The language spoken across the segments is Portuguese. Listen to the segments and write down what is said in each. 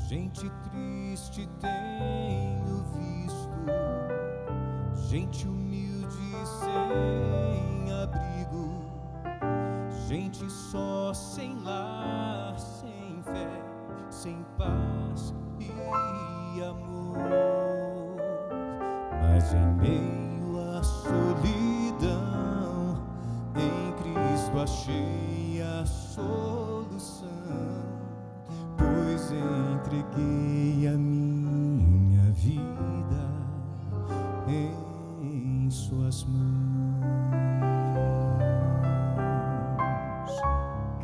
Gente triste tenho visto, gente humilde sem abrigo, gente só, sem lar, sem fé, sem paz e amor. Mas em meio à solidão, em Cristo achei a solução, pois entreguei a minha vida em suas mãos.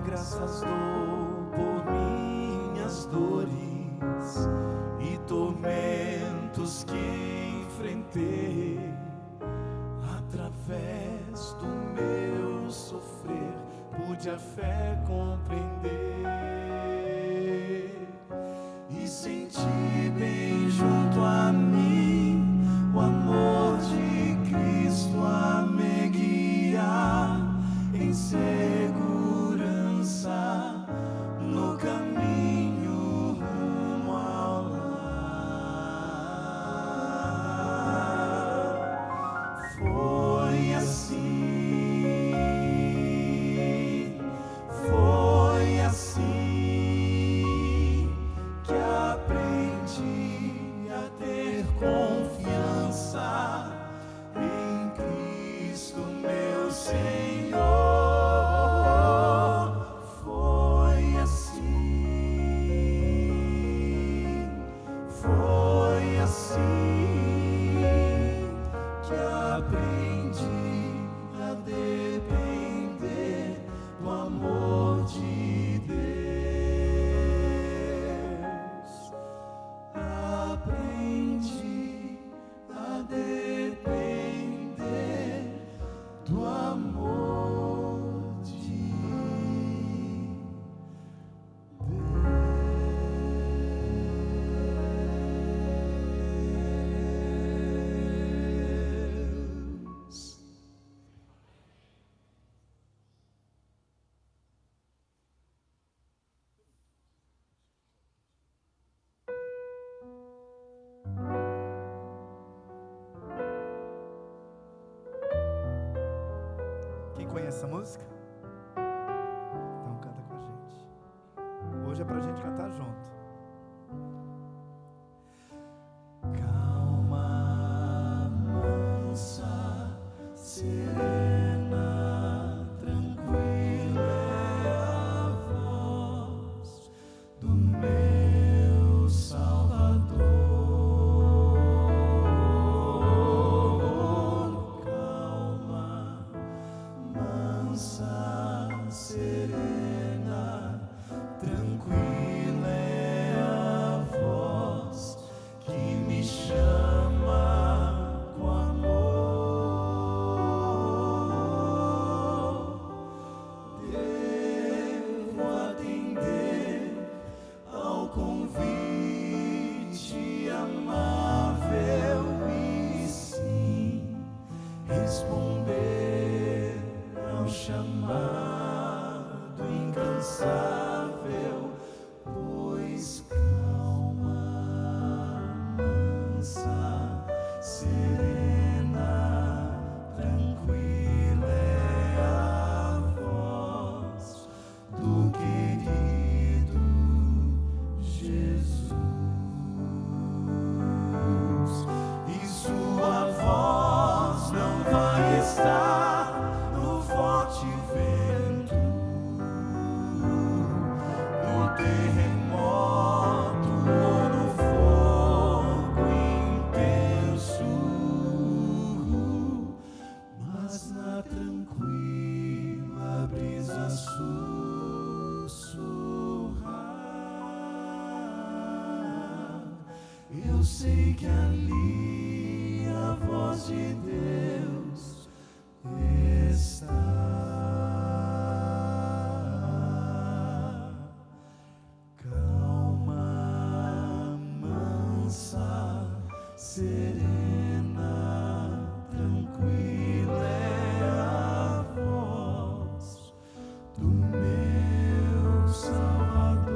Graças dou por minhas dores e tormentos que enfrentei. Através do meu sofrer pude a fé compreender e senti bem junto a mim o amor de Cristo a me guiar em segurança no caminho rumo ao lar. Foi assim que aprendi a ter confiança em Cristo meu Senhor. Foi assim que aprendi a depender do amor de Deus. Aprendi a depender do amor de Deus. Quem conhece essa música? Então canta com a gente. Hoje é pra gente cantar junto. Calma, mansa, serena, tranquila é a voz do meu Salvador. Calma, mansa, serena, tranquila é a voz que me chama com amor. Devo atender ao convite amável e sim responder ao chamado incansável, pois calma, mansa, serena, tranquila é a voz do querido Jesus. E sua voz não vai estar no forte vento, no terremoto ou no fogo intenso, mas na tranquila brisa sussurrar. Eu sei que ali a voz de Deus está. Calma, mansa, serena, tranquila é a voz do meu Salvador.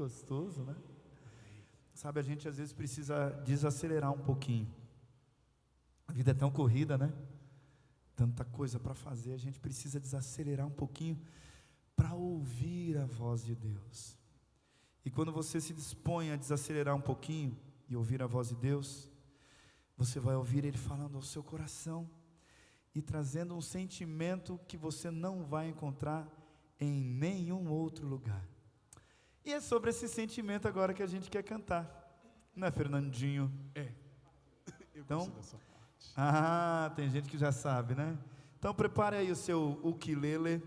gostoso, né? Sabe, a gente às vezes precisa desacelerar um pouquinho. A vida é tão corrida, né? Tanta coisa para fazer, a gente precisa desacelerar um pouquinho para ouvir a voz de Deus. E quando você se dispõe a desacelerar um pouquinho e ouvir a voz de Deus, você vai ouvir Ele falando ao seu coração e trazendo um sentimento que você não vai encontrar em nenhum outro lugar. E é sobre esse sentimento agora que a gente quer cantar, não é, Fernandinho? É. Eu então, gosto dessa parte. tem gente que já sabe, né? Então prepare aí o seu ukulele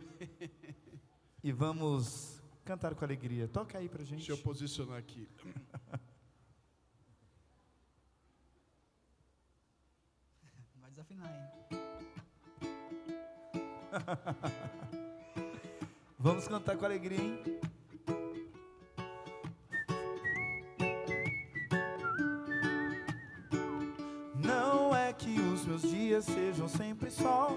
e vamos cantar com alegria. Toca aí pra gente. Deixa eu posicionar aqui. Vai desafinar, hein? Vamos cantar com alegria, hein? Não é que os meus dias sejam sempre sol.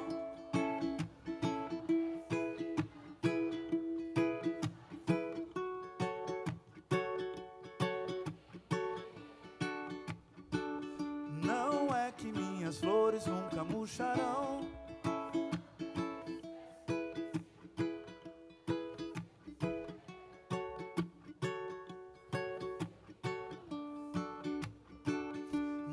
Não é que minhas flores nunca murcharão.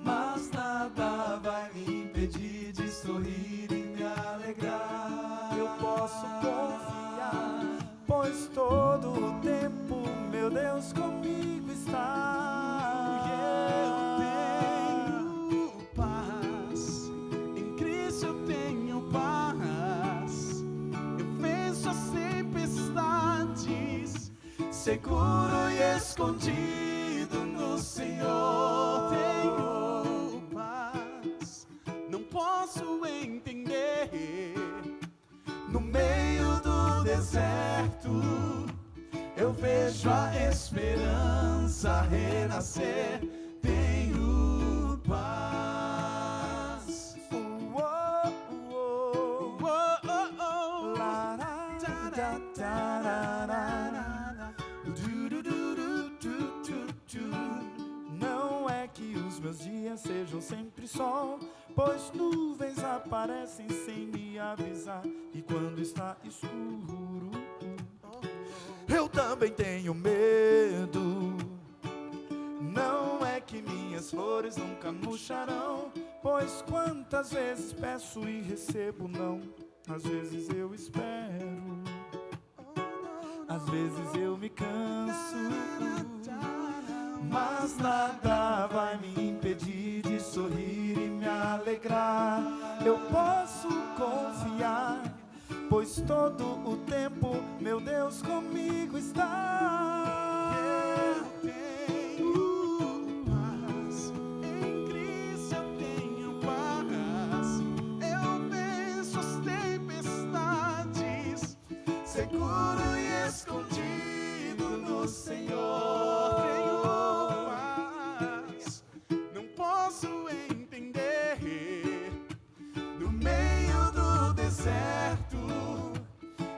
Mas nada vai me impedir de sorrir e me alegrar. Eu posso confiar, pois todo o tempo meu Deus comigo está. Eu tenho paz, em Cristo eu tenho paz. Eu venço as tempestades, seguro e escondido no Senhor. Tenho paz, não posso entender. No meio do deserto, eu vejo a esperança renascer. Tenho paz. Não é que os meus dias sejam sempre sol, pois nuvens aparecem sem me avisar. E quando está escuro, eu também tenho medo. Não é que minhas flores nunca murcharão, pois quantas vezes peço e recebo não. Às vezes eu espero, às vezes eu me canso, mas nada vai me impedir de sorrir e me alegrar. Eu posso confiar, pois todo o tempo meu Deus comigo está. Eu tenho paz, em Cristo eu tenho paz. Eu venço as tempestades, seguro e escondido no Senhor. Tenho paz, não posso entender. No meio do deserto,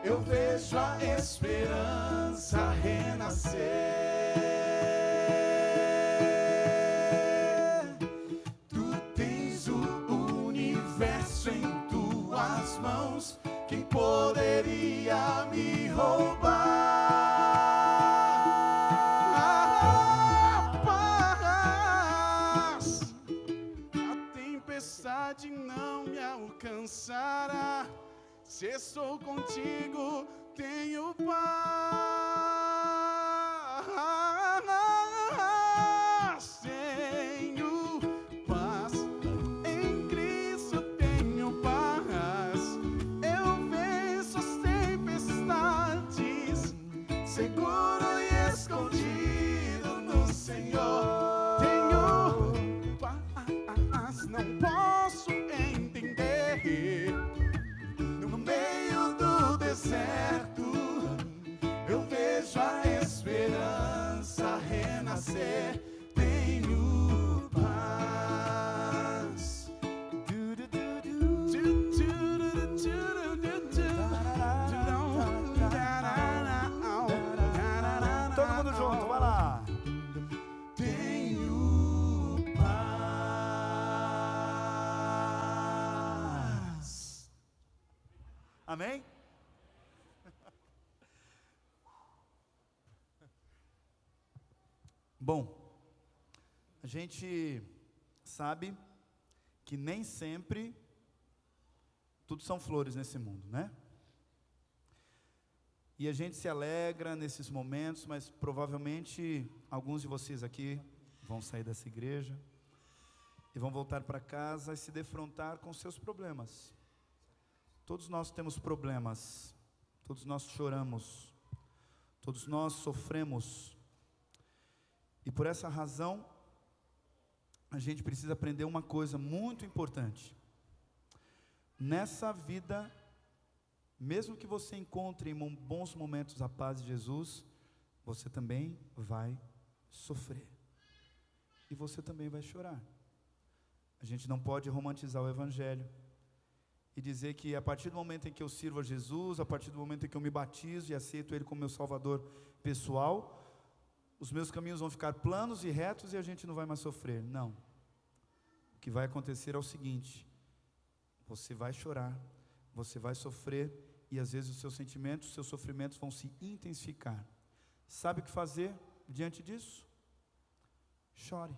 eu vejo a esperança renascer. Tu tens o universo em tuas mãos. Quem poderia me roubar? Paz, a tempestade não me alcançará. Se estou contigo, tenho paz. Tenho paz, em Cristo tenho paz. Eu venço as tempestades, seguro e escondido no Senhor. Tenho paz, não posso entender. No meio do deserto, Amém? Bom, a gente sabe que nem sempre tudo são flores nesse mundo, né? E a gente se alegra nesses momentos, mas provavelmente alguns de vocês aqui vão sair dessa igreja e vão voltar para casa e se defrontar com seus problemas. Todos nós temos problemas, todos nós choramos, todos nós sofremos. E por essa razão, a gente precisa aprender uma coisa muito importante. Nessa vida, mesmo que você encontre em bons momentos a paz de Jesus, você também vai sofrer. E você também vai chorar. A gente não pode romantizar o Evangelho e dizer que a partir do momento em que eu sirvo a Jesus, a partir do momento em que eu me batizo e aceito Ele como meu Salvador pessoal, os meus caminhos vão ficar planos e retos e a gente não vai mais sofrer. Não. O que vai acontecer é o seguinte: você vai chorar, você vai sofrer, e às vezes os seus sentimentos, os seus sofrimentos vão se intensificar. Sabe o que fazer diante disso? Chore.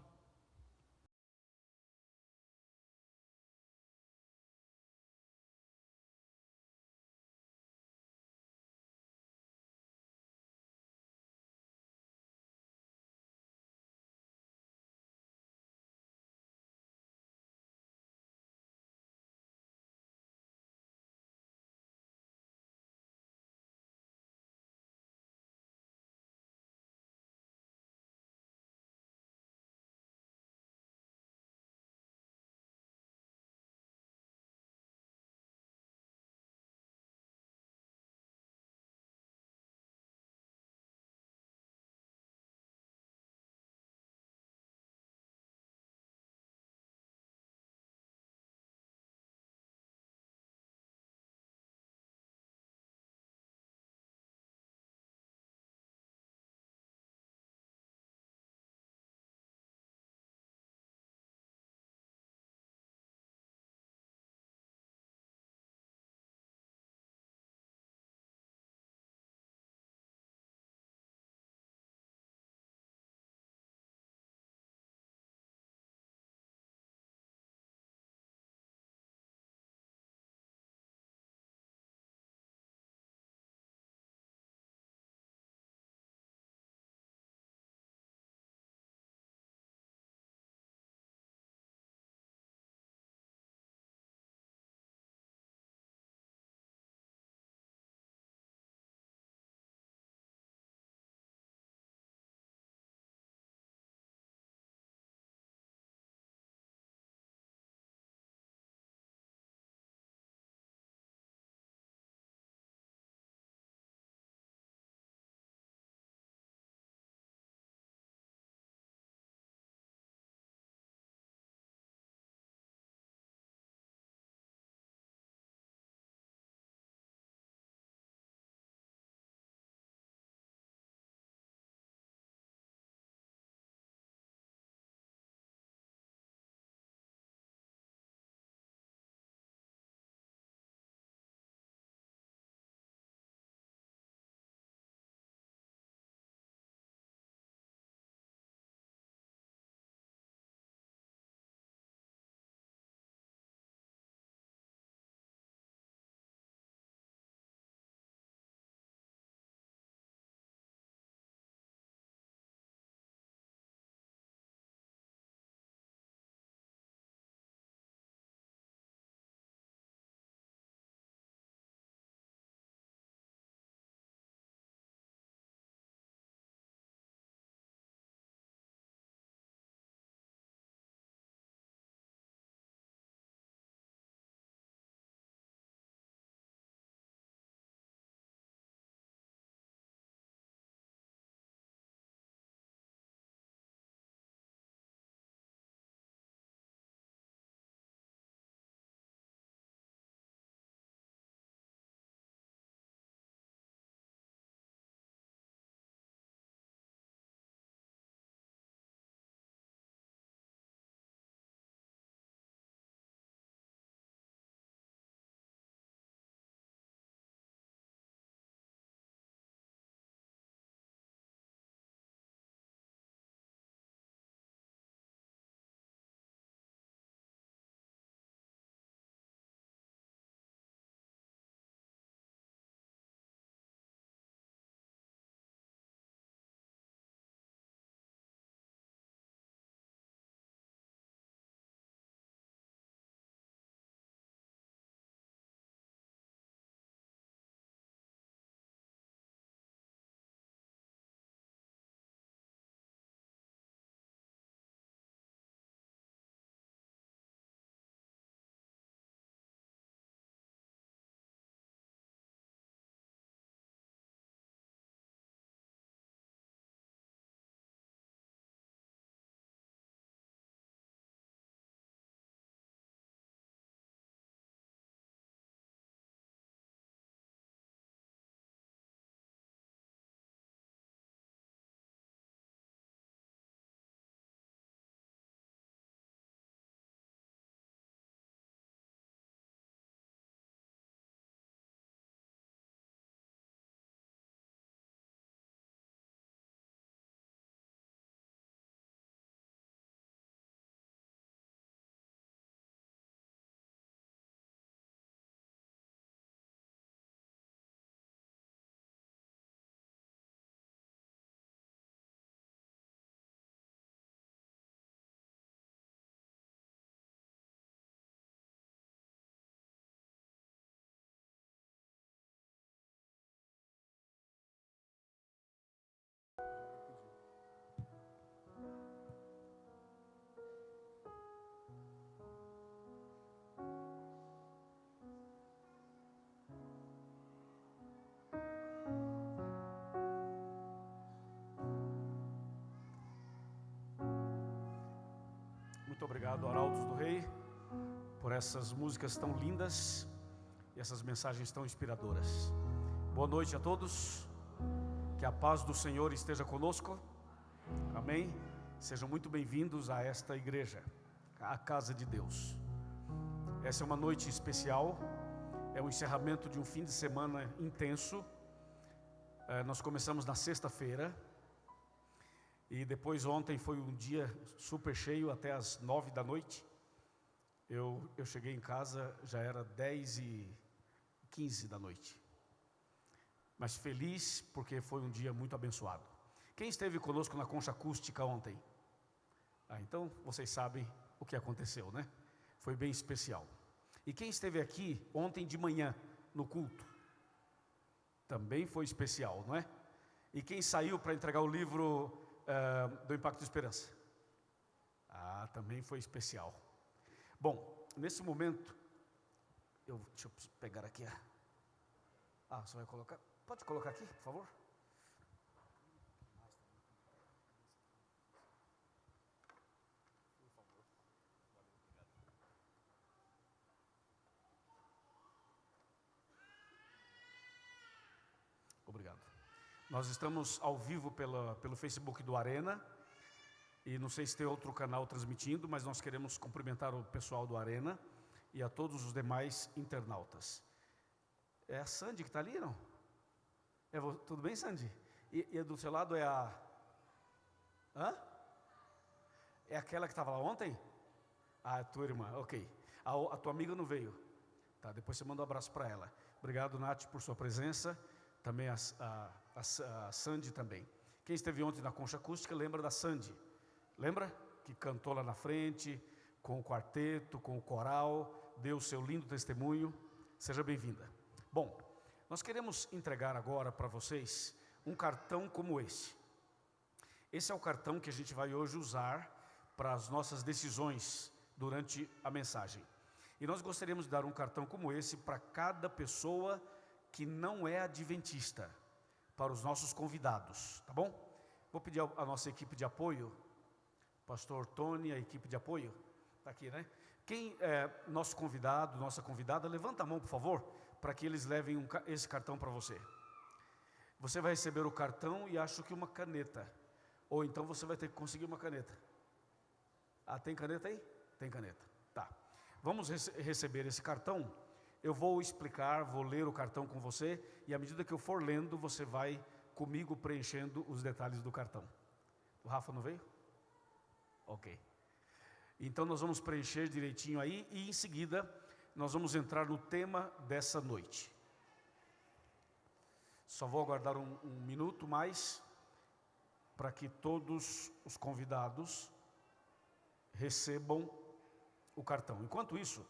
Obrigado, Arautos do Rei, por essas músicas tão lindas e essas mensagens tão inspiradoras. Boa noite a todos, que a paz do Senhor esteja conosco, amém? Sejam muito bem-vindos a esta igreja, a casa de Deus. Essa é uma noite especial, é o encerramento de um fim de semana intenso. Nós começamos na sexta-feira, e depois ontem foi um dia super cheio até as 9 da noite. Eu cheguei em casa, já era 10h15 da noite. Mas feliz porque foi um dia muito abençoado. Quem esteve conosco na concha acústica ontem? Então vocês sabem o que aconteceu, né? Foi bem especial. E quem esteve aqui ontem de manhã no culto? Também foi especial, não é? E quem saiu para entregar o livro do Impacto de Esperança? Também foi especial. Bom, nesse momento, deixa eu pegar aqui. Você vai colocar? Pode colocar aqui, por favor? Obrigado. Nós estamos ao vivo pelo Facebook do Arena, e não sei se tem outro canal transmitindo, mas nós queremos cumprimentar o pessoal do Arena e a todos os demais internautas. É a Sandy que está ali, não? Tudo bem, Sandy? E do seu lado é a... É aquela que estava lá ontem? É tua irmã, ok. A tua amiga não veio. Tá, depois você manda um abraço para ela. Obrigado, Nath, por sua presença. Também a Sandy também. Quem esteve ontem na concha acústica lembra da Sandy. Lembra? Que cantou lá na frente, com o quarteto, com o coral, deu o seu lindo testemunho. Seja bem-vinda. Bom, nós queremos entregar agora para vocês um cartão como esse. Esse é o cartão que a gente vai hoje usar para as nossas decisões durante a mensagem. E nós gostaríamos de dar um cartão como esse para cada pessoa que não é adventista, para os nossos convidados, tá bom? Vou pedir a nossa equipe de apoio, pastor Tony, a equipe de apoio, está aqui, né? Quem é nosso convidado, nossa convidada, levanta a mão, por favor, para que eles levem esse cartão para você. Você vai receber o cartão e acho que uma caneta, ou então você vai ter que conseguir uma caneta. Tem caneta aí? Tem caneta, tá. Vamos receber esse cartão. Eu vou explicar, vou ler o cartão com você, e à medida que eu for lendo, você vai comigo preenchendo os detalhes do cartão. O Rafa não veio? Ok. Então nós vamos preencher direitinho aí, e em seguida nós vamos entrar no tema dessa noite. Só vou aguardar um minuto mais, para que todos os convidados recebam o cartão. Enquanto isso,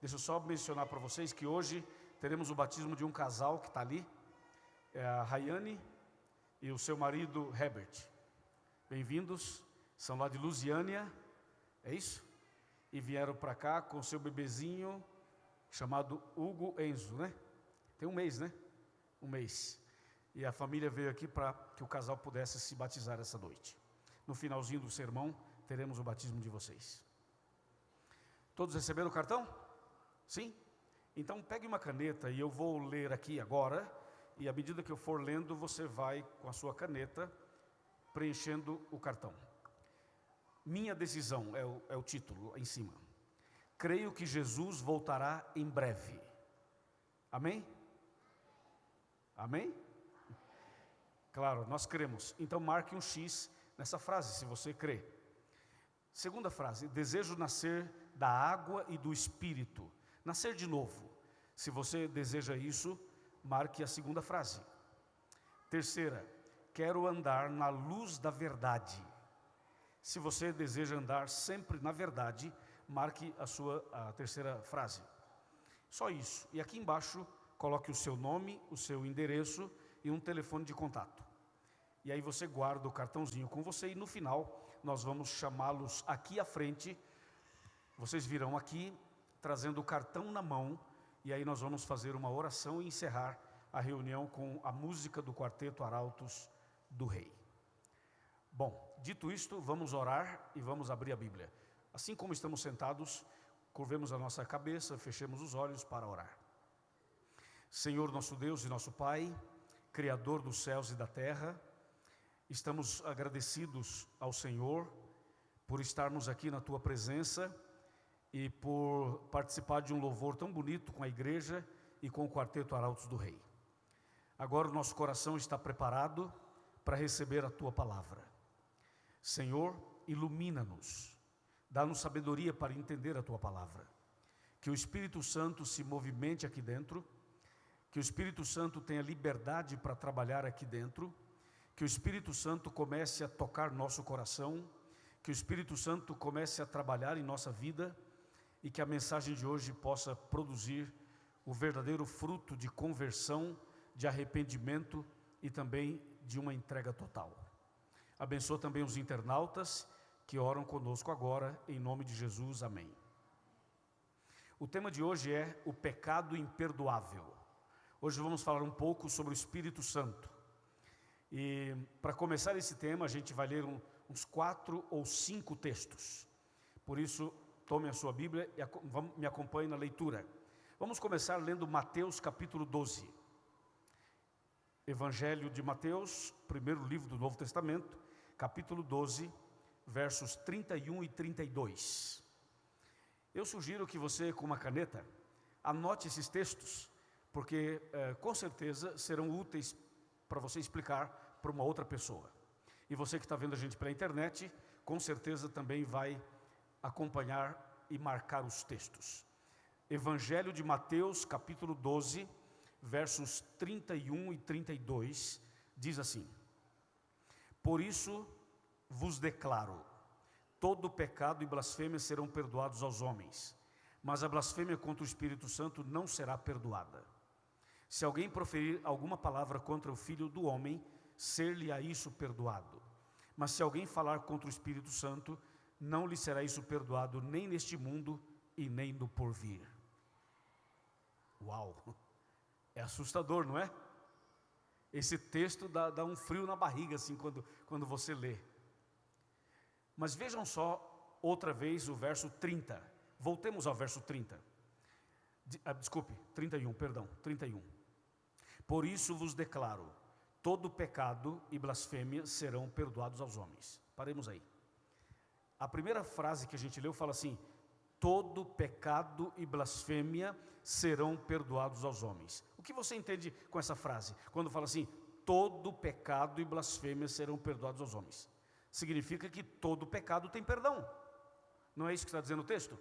deixa eu só mencionar para vocês que hoje teremos o batismo de um casal que está ali, é a Rayane e o seu marido Herbert. Bem-vindos, são lá de Lusiânia, é isso? E vieram para cá com o seu bebezinho, chamado Hugo Enzo, né? Tem um mês, né? Um mês. E a família veio aqui para que o casal pudesse se batizar essa noite. No finalzinho do sermão, teremos o batismo de vocês. Todos receberam o cartão? Sim? Então pegue uma caneta e eu vou ler aqui agora, e à medida que eu for lendo, você vai com a sua caneta preenchendo o cartão. Minha decisão é o título em cima. Creio que Jesus voltará em breve. Amém? Amém? Claro, nós cremos. Então marque um X nessa frase, se você crê. Segunda frase, desejo nascer da água e do Espírito. Nascer de novo. Se você deseja isso, marque a segunda frase. Terceira, quero andar na luz da verdade. Se você deseja andar sempre na verdade, marque a terceira frase. Só isso. E aqui embaixo, coloque o seu nome, o seu endereço e um telefone de contato. E aí você guarda o cartãozinho com você, e no final nós vamos chamá-los aqui à frente. Vocês virão aqui trazendo o cartão na mão, e aí nós vamos fazer uma oração e encerrar a reunião com a música do quarteto Arautos do Rei. Bom, dito isto, vamos orar e vamos abrir a Bíblia. Assim como estamos sentados, curvemos a nossa cabeça, fechemos os olhos para orar. Senhor, nosso Deus e nosso Pai, Criador dos céus e da terra, estamos agradecidos ao Senhor por estarmos aqui na Tua presença e por participar de um louvor tão bonito com a igreja e com o Quarteto Arautos do Rei. Agora o nosso coração está preparado para receber a Tua palavra. Senhor, ilumina-nos, dá-nos sabedoria para entender a Tua palavra. Que o Espírito Santo se movimente aqui dentro, que o Espírito Santo tenha liberdade para trabalhar aqui dentro, que o Espírito Santo comece a tocar nosso coração, que o Espírito Santo comece a trabalhar em nossa vida e que a mensagem de hoje possa produzir o verdadeiro fruto de conversão, de arrependimento e também de uma entrega total. Abençoa também os internautas que oram conosco agora, em nome de Jesus, amém. O tema de hoje é o pecado imperdoável. Hoje vamos falar um pouco sobre o Espírito Santo. E para começar esse tema, a gente vai ler uns 4 ou 5 textos. Por isso, tome a sua Bíblia e me acompanhe na leitura. Vamos começar lendo Mateus capítulo 12. Evangelho de Mateus, primeiro livro do Novo Testamento, capítulo 12, versos 31 e 32. Eu sugiro que você, com uma caneta, anote esses textos, porque com certeza serão úteis para você explicar para uma outra pessoa. E você que está vendo a gente pela internet, com certeza também vai acompanhar e marcar os textos. Evangelho de Mateus, capítulo 12, versos 31 e 32, diz assim: Por isso vos declaro, todo pecado e blasfêmia serão perdoados aos homens, mas a blasfêmia contra o Espírito Santo não será perdoada. Se alguém proferir alguma palavra contra o Filho do Homem, ser-lhe-á isso perdoado. Mas se alguém falar contra o Espírito Santo, não lhe será isso perdoado, nem neste mundo e nem no porvir. Uau! É assustador, não é? Esse texto dá um frio na barriga, assim, quando você lê. Mas vejam só, outra vez, o verso 30. Voltemos ao verso 30. 31. Por isso vos declaro, todo pecado e blasfêmia serão perdoados aos homens. Paremos aí. A primeira frase que a gente leu fala assim: todo pecado e blasfêmia serão perdoados aos homens. O que você entende com essa frase? Quando fala assim, todo pecado e blasfêmia serão perdoados aos homens. Significa que todo pecado tem perdão. Não é isso que está dizendo o texto?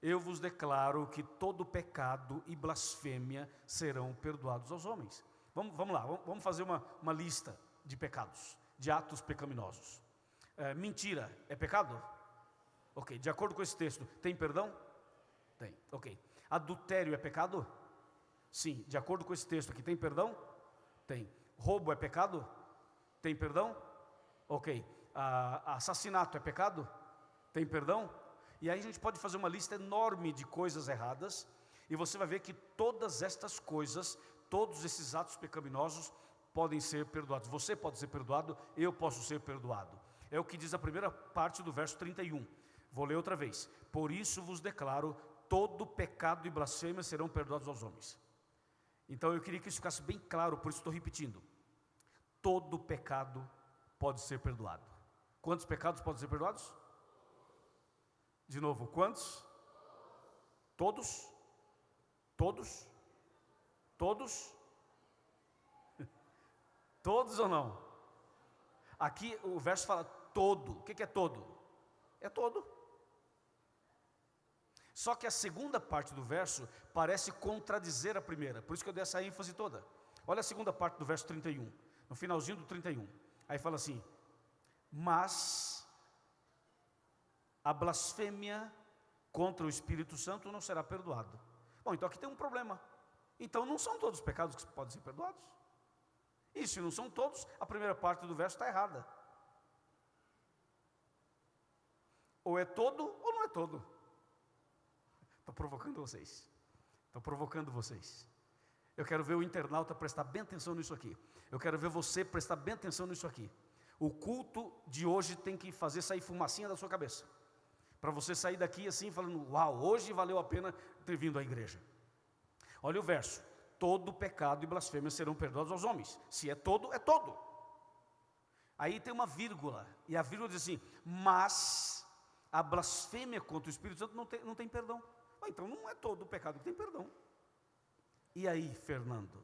Eu vos declaro que todo pecado e blasfêmia serão perdoados aos homens. Vamos lá, vamos fazer uma lista de pecados, de atos pecaminosos. Mentira é pecado? Ok, de acordo com esse texto, tem perdão? Tem, ok. Adultério é pecado? Sim, de acordo com esse texto aqui, tem perdão? Tem. Roubo é pecado? Tem perdão? Ok. Assassinato é pecado? Tem perdão? E aí a gente pode fazer uma lista enorme de coisas erradas, e você vai ver que todas estas coisas, todos esses atos pecaminosos podem ser perdoados. Você pode ser perdoado, eu posso ser perdoado. É o que diz a primeira parte do verso 31. Vou ler outra vez. Por isso vos declaro, todo pecado e blasfêmia serão perdoados aos homens. Então eu queria que isso ficasse bem claro, por isso estou repetindo. Todo pecado pode ser perdoado. Quantos pecados podem ser perdoados? De novo, quantos? Todos? Todos? Todos? Todos ou não? Aqui o verso fala todo. O que é todo? É todo. Só que a segunda parte do verso parece contradizer a primeira, por isso que eu dei essa ênfase toda. Olha a segunda parte do verso 31, no finalzinho do 31. Aí fala assim: mas a blasfêmia contra o Espírito Santo não será perdoada. Bom, então aqui tem um problema. Então não são todos os pecados que podem ser perdoados. E se não são todos, a primeira parte do verso está errada. Ou é todo ou não é todo. Estou provocando vocês. Estou provocando vocês. Eu quero ver o internauta prestar bem atenção nisso aqui. Eu quero ver você prestar bem atenção nisso aqui. O culto de hoje tem que fazer sair fumacinha da sua cabeça. para você sair daqui assim falando, uau, hoje valeu a pena ter vindo à igreja. Olha o verso, todo pecado e blasfêmia serão perdoados aos homens. Se é todo, é todo. Aí tem uma vírgula, e a vírgula diz assim, mas a blasfêmia contra o Espírito Santo não tem perdão. Então não é todo o pecado que tem perdão. E aí, Fernando?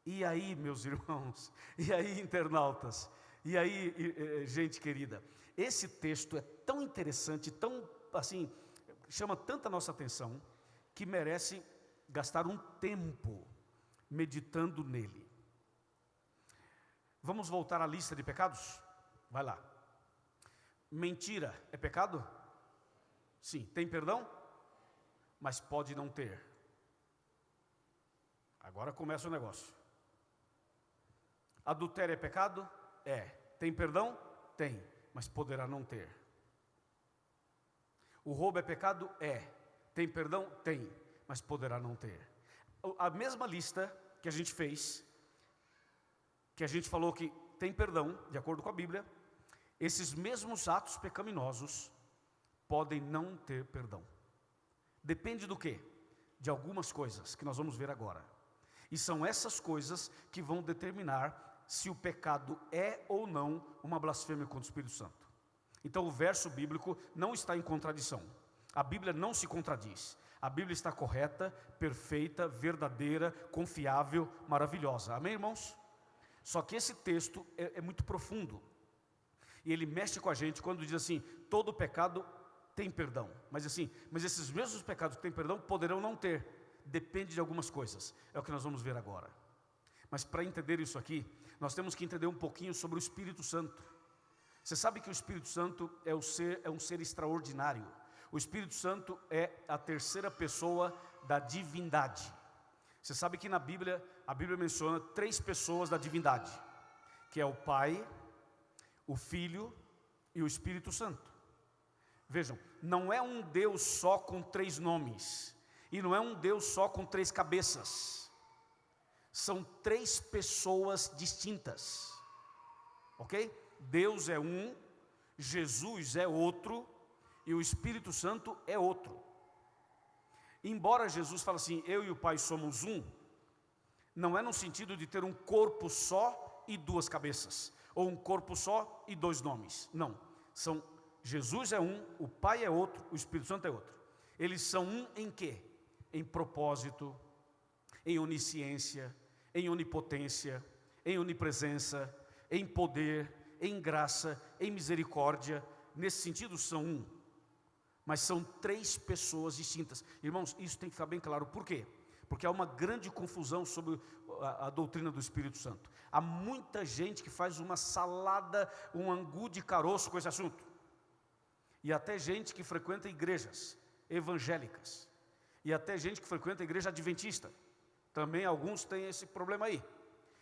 E aí, meus irmãos? E aí, internautas? E aí, gente querida? Esse texto é tão interessante, tão assim, chama tanta nossa atenção, que merece gastar um tempo meditando nele. Vamos voltar à lista de pecados? Vai lá. Mentira é pecado? Sim. Tem perdão? Mas pode não ter. Agora começa o negócio. Adultério é pecado? É. Tem perdão? Tem. Mas poderá não ter. O roubo é pecado? É. Tem perdão? Tem. Mas poderá não ter. A mesma lista que a gente fez, que a gente falou que tem perdão, de acordo com a Bíblia, esses mesmos atos pecaminosos podem não ter perdão. Depende do quê? De algumas coisas que nós vamos ver agora. E são essas coisas que vão determinar se o pecado é ou não uma blasfêmia contra o Espírito Santo. Então o verso bíblico não está em contradição. A Bíblia não se contradiz. A Bíblia está correta, perfeita, verdadeira, confiável, maravilhosa. Amém, irmãos? Só que esse texto é muito profundo. E ele mexe com a gente quando diz assim, todo pecado tem perdão. Mas esses mesmos pecados que têm perdão poderão não ter. Depende de algumas coisas. É o que nós vamos ver agora. Mas para entender isso aqui, nós temos que entender um pouquinho sobre o Espírito Santo. Você sabe que o Espírito Santo é um ser extraordinário. O Espírito Santo é a terceira pessoa da divindade. Você sabe que na Bíblia, a Bíblia menciona 3 pessoas da divindade, que é o Pai, o Filho e o Espírito Santo. Vejam, não é um Deus só com 3 nomes, e não é um Deus só com 3 cabeças. São 3 pessoas distintas, ok? Deus é um, Jesus é outro, e o Espírito Santo é outro. Embora Jesus fale assim, eu e o Pai somos um, não é no sentido de ter um corpo só e 2 cabeças, ou um corpo só e 2 nomes. Não, Jesus é um, o Pai é outro, o Espírito Santo é outro. Eles são um em quê? Em propósito, em onisciência, em onipotência, em onipresença, em poder, em graça, em misericórdia. Nesse sentido são um. Mas são 3 pessoas distintas. Irmãos, isso tem que ficar bem claro. Por quê? Porque há uma grande confusão sobre a doutrina do Espírito Santo. Há muita gente que faz uma salada, um angu de caroço com esse assunto. E até gente que frequenta igrejas evangélicas. E até gente que frequenta a igreja adventista. Também alguns têm esse problema aí.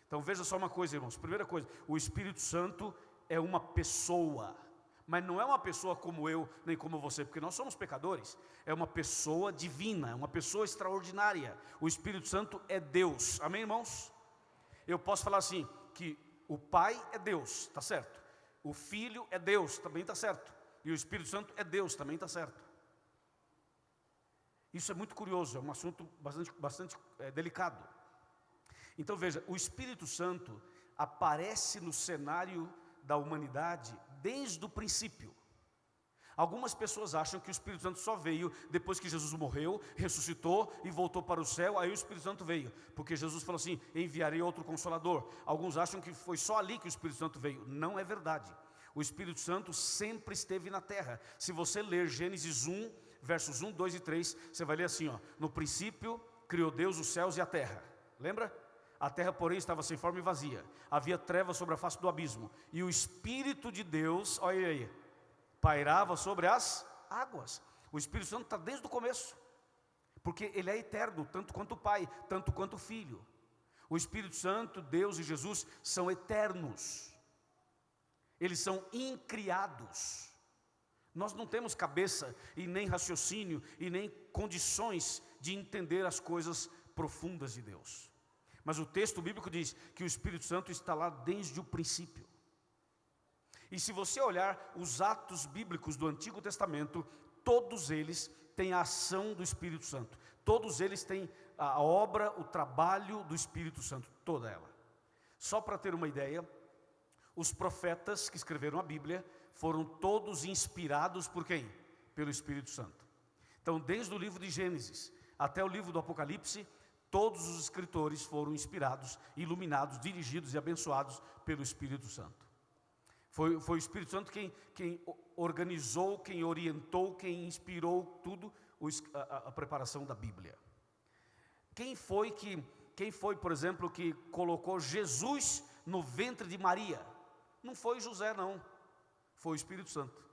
Então veja só uma coisa, irmãos. Primeira coisa, o Espírito Santo é uma pessoa. Mas não é uma pessoa como eu, nem como você, porque nós somos pecadores. É uma pessoa divina, é uma pessoa extraordinária. O Espírito Santo é Deus. Amém, irmãos? Eu posso falar assim, que o Pai é Deus, está certo. O Filho é Deus, também está certo. E o Espírito Santo é Deus, também está certo. Isso é muito curioso, é um assunto bastante delicado. Então veja, o Espírito Santo aparece no cenário da humanidade desde o princípio. Algumas pessoas acham que o Espírito Santo só veio depois que Jesus morreu, ressuscitou e voltou para o céu, aí o Espírito Santo veio, porque Jesus falou assim, enviarei outro Consolador. Alguns acham que foi só ali que o Espírito Santo veio. Não é verdade. O Espírito Santo sempre esteve na terra. Se você ler Gênesis 1, versos 1, 2 e 3, você vai ler assim, ó, no princípio criou Deus os céus e a terra. Lembra? A terra, porém, estava sem forma e vazia. Havia trevas sobre a face do abismo. E o Espírito de Deus, olha aí, pairava sobre as águas. O Espírito Santo está desde o começo. Porque Ele é eterno, tanto quanto o Pai, tanto quanto o Filho. O Espírito Santo, Deus e Jesus são eternos. Eles são incriados. Nós não temos cabeça e nem raciocínio e nem condições de entender as coisas profundas de Deus. Mas o texto bíblico diz que o Espírito Santo está lá desde o princípio. E se você olhar os atos bíblicos do Antigo Testamento, todos eles têm a ação do Espírito Santo. Todos eles têm a obra, o trabalho do Espírito Santo, toda ela. Só para ter uma ideia, os profetas que escreveram a Bíblia foram todos inspirados por quem? Pelo Espírito Santo. Então, desde o livro de Gênesis até o livro do Apocalipse, todos os escritores foram inspirados, iluminados, dirigidos e abençoados pelo Espírito Santo. Foi o Espírito Santo quem organizou, quem orientou, quem inspirou tudo, a preparação da Bíblia. Quem foi, por exemplo, que colocou Jesus no ventre de Maria? Não foi José, não. Foi o Espírito Santo.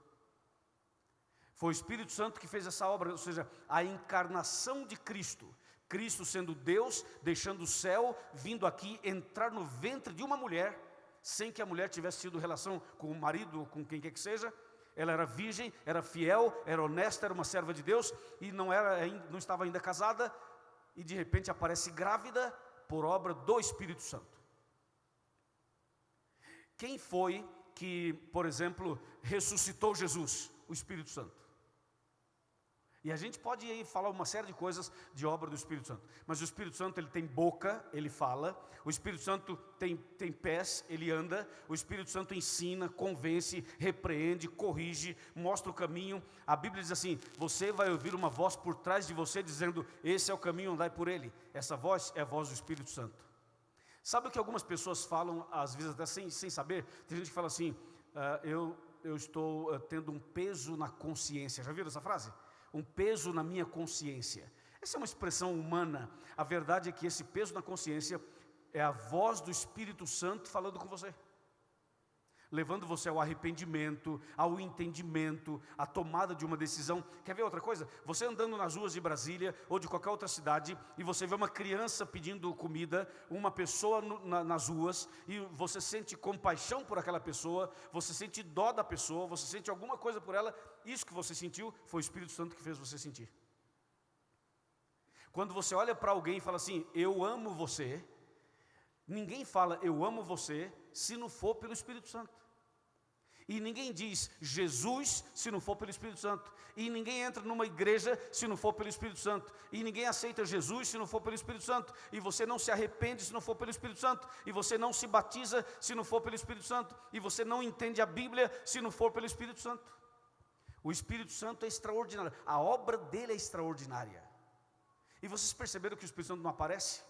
Foi o Espírito Santo que fez essa obra, ou seja, a encarnação de Cristo. Cristo sendo Deus, deixando o céu, vindo aqui, entrar no ventre de uma mulher, sem que a mulher tivesse tido relação com o marido, com quem quer que seja. Ela era virgem, era fiel, era honesta, era uma serva de Deus, e não estava ainda casada, e de repente aparece grávida por obra do Espírito Santo. Quem foi que, por exemplo, ressuscitou Jesus? O Espírito Santo. E a gente pode aí falar uma série de coisas de obra do Espírito Santo. Mas o Espírito Santo, ele tem boca, ele fala. O Espírito Santo tem pés, ele anda. O Espírito Santo ensina, convence, repreende, corrige, mostra o caminho. A Bíblia diz assim: você vai ouvir uma voz por trás de você dizendo, esse é o caminho, andai por ele. Essa voz é a voz do Espírito Santo. Sabe o que algumas pessoas falam, às vezes até sem saber? Tem gente que fala assim, eu estou tendo um peso na consciência. Já viram essa frase? Um peso na minha consciência. Essa é uma expressão humana. A verdade é que esse peso na consciência é a voz do Espírito Santo falando com você, levando você ao arrependimento, ao entendimento, à tomada de uma decisão. Quer ver outra coisa? Você andando nas ruas de Brasília ou de qualquer outra cidade e você vê uma criança pedindo comida, uma pessoa nas ruas, e você sente compaixão por aquela pessoa, você sente dó da pessoa, você sente alguma coisa por ela. Isso que você sentiu foi o Espírito Santo que fez você sentir. Quando você olha para alguém e fala assim, eu amo você, ninguém fala eu amo você se não for pelo Espírito Santo. E ninguém diz Jesus se não for pelo Espírito Santo. E ninguém entra numa igreja se não for pelo Espírito Santo. E ninguém aceita Jesus se não for pelo Espírito Santo. E você não se arrepende se não for pelo Espírito Santo. E você não se batiza se não for pelo Espírito Santo. E você não entende a Bíblia se não for pelo Espírito Santo. O Espírito Santo é extraordinário. A obra dele é extraordinária. E vocês perceberam que o Espírito Santo não aparece?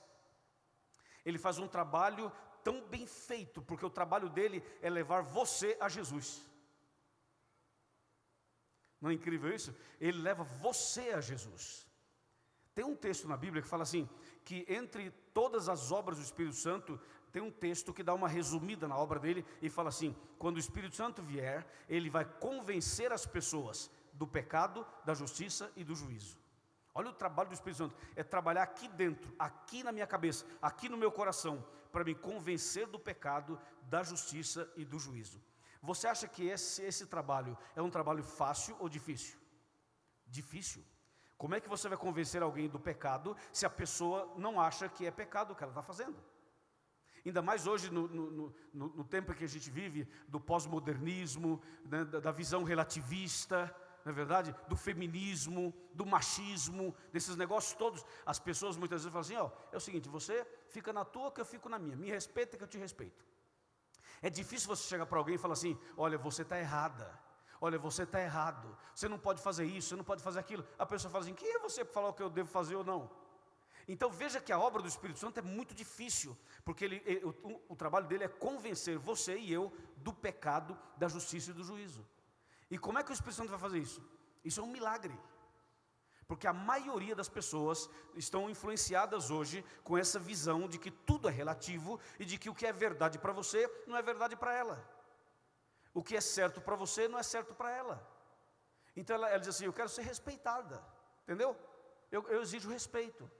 Ele faz um trabalho tão bem feito, porque o trabalho dele é levar você a Jesus. Não é incrível isso? Ele leva você a Jesus. Tem um texto na Bíblia que fala assim, que entre todas as obras do Espírito Santo, tem um texto que dá uma resumida na obra dele, e fala assim, quando o Espírito Santo vier, ele vai convencer as pessoas do pecado, da justiça e do juízo. Olha o trabalho do Espírito Santo, é trabalhar aqui dentro, aqui na minha cabeça, aqui no meu coração, para me convencer do pecado, da justiça e do juízo. Você acha que esse trabalho é um trabalho fácil ou difícil? Difícil. Como é que você vai convencer alguém do pecado se a pessoa não acha que é pecado o que ela está fazendo? Ainda mais hoje no tempo em que a gente vive, do pós-modernismo, né, da visão relativista, não é verdade? Do feminismo, do machismo, desses negócios todos. As pessoas muitas vezes falam assim, é o seguinte, você fica na tua que eu fico na minha, me respeita que eu te respeito. É difícil você chegar para alguém e falar assim, olha, você está errada, olha, você está errado, você não pode fazer isso, você não pode fazer aquilo. A pessoa fala assim, quem é você para falar o que eu devo fazer ou não? Então veja que a obra do Espírito Santo é muito difícil, porque o trabalho dele é convencer você e eu do pecado, da justiça e do juízo. E como é que o Espírito Santo vai fazer isso? Isso é um milagre, porque a maioria das pessoas estão influenciadas hoje com essa visão de que tudo é relativo e de que o que é verdade para você não é verdade para ela. O que é certo para você não é certo para ela. Então ela diz assim, eu quero ser respeitada, entendeu? Eu exijo respeito.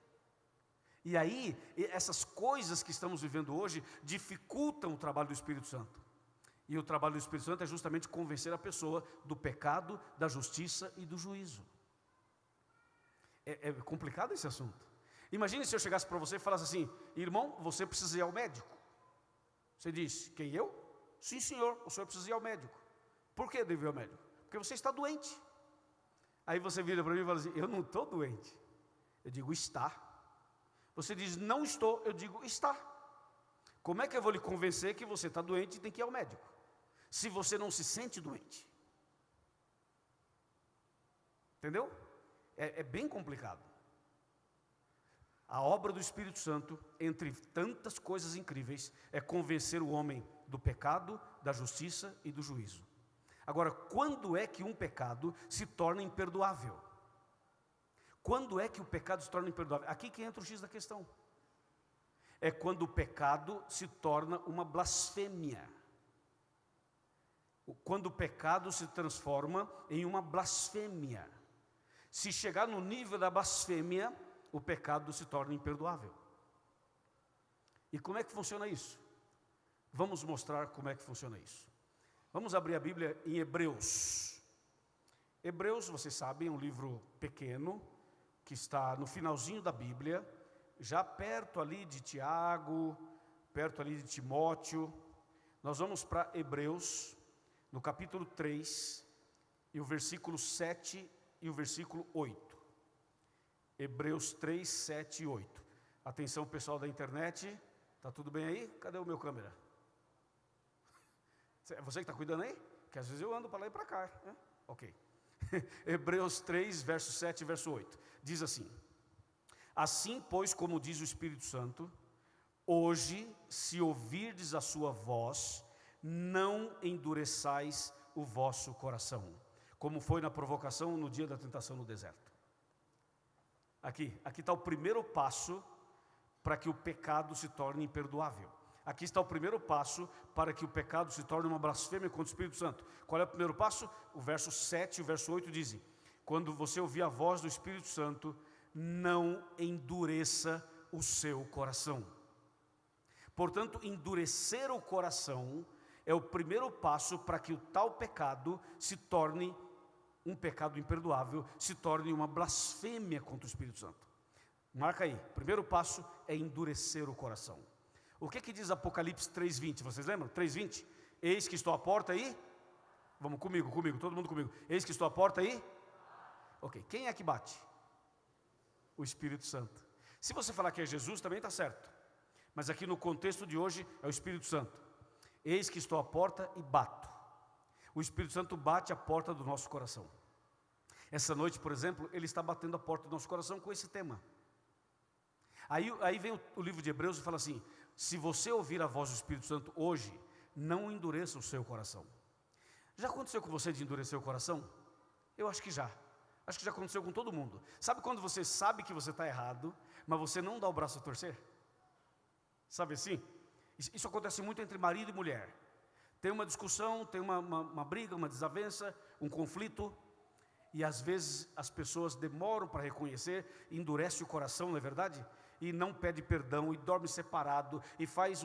E aí, essas coisas que estamos vivendo hoje dificultam o trabalho do Espírito Santo. E o trabalho do Espírito Santo é justamente convencer a pessoa do pecado, da justiça e do juízo. É complicado esse assunto. Imagine se eu chegasse para você e falasse assim, irmão, você precisa ir ao médico. Você disse, quem eu? Sim senhor, o senhor precisa ir ao médico. Por que deve ir ao médico? Porque você está doente. Aí você vira para mim e fala assim: eu não estou doente. Eu digo: está. Você diz: não estou. Eu digo: está. Como é que eu vou lhe convencer que você está doente e tem que ir ao médico, se você não se sente doente? Entendeu? É bem complicado. A obra do Espírito Santo, entre tantas coisas incríveis, é convencer o homem do pecado, da justiça e do juízo. Agora, quando é que um pecado se torna imperdoável? Quando é que o pecado se torna imperdoável? Aqui que entra o X da questão. É quando o pecado se torna uma blasfêmia. Quando o pecado se transforma em uma blasfêmia. Se chegar no nível da blasfêmia, o pecado se torna imperdoável. E como é que funciona isso? Vamos mostrar como é que funciona isso. Vamos abrir a Bíblia em Hebreus. Hebreus, vocês sabem, é um livro pequeno, que está no finalzinho da Bíblia, já perto ali de Tiago, perto ali de Timóteo. Nós vamos para Hebreus, no capítulo 3, e o versículo 7 e o versículo 8. Hebreus 3, 7 e 8. Atenção, pessoal da internet, está tudo bem aí? Cadê o meu câmera? É você que está cuidando aí? Porque às vezes eu ando para lá e para cá, né? Ok. Hebreus 3, verso 7 e verso 8. Diz assim: assim, pois, como diz o Espírito Santo, hoje, se ouvirdes a sua voz, não endureçais o vosso coração, como foi na provocação no dia da tentação no deserto. Aqui está o primeiro passo para que o pecado se torne imperdoável. Aqui está o primeiro passo para que o pecado se torne uma blasfêmia contra o Espírito Santo. Qual é o primeiro passo? O verso 7 e o verso 8 dizem: quando você ouvir a voz do Espírito Santo, não endureça o seu coração. Portanto, endurecer o coração é o primeiro passo para que o tal pecado se torne um pecado imperdoável, se torne uma blasfêmia contra o Espírito Santo. Marca aí, o primeiro passo é endurecer o coração. O que diz Apocalipse 3:20? Vocês lembram? 3:20. Eis que estou à porta aí. Vamos comigo, todo mundo comigo. Eis que estou à porta aí. Ok, quem é que bate? O Espírito Santo. Se você falar que é Jesus, também está certo. Mas aqui no contexto de hoje é o Espírito Santo. Eis que estou à porta e bato. O Espírito Santo bate a porta do nosso coração. Essa noite, por exemplo, ele está batendo a porta do nosso coração com esse tema. Aí vem o livro de Hebreus e fala assim: se você ouvir a voz do Espírito Santo hoje, não endureça o seu coração. Já aconteceu com você de endurecer o coração? Eu acho que já. Acho que já aconteceu com todo mundo. Sabe quando você sabe que você está errado, mas você não dá o braço a torcer? Sabe assim? Isso acontece muito entre marido e mulher. Tem uma discussão, tem uma briga, uma desavença, um conflito, e às vezes as pessoas demoram para reconhecer, endurece o coração, não é verdade? E não pede perdão, e dorme separado, e faz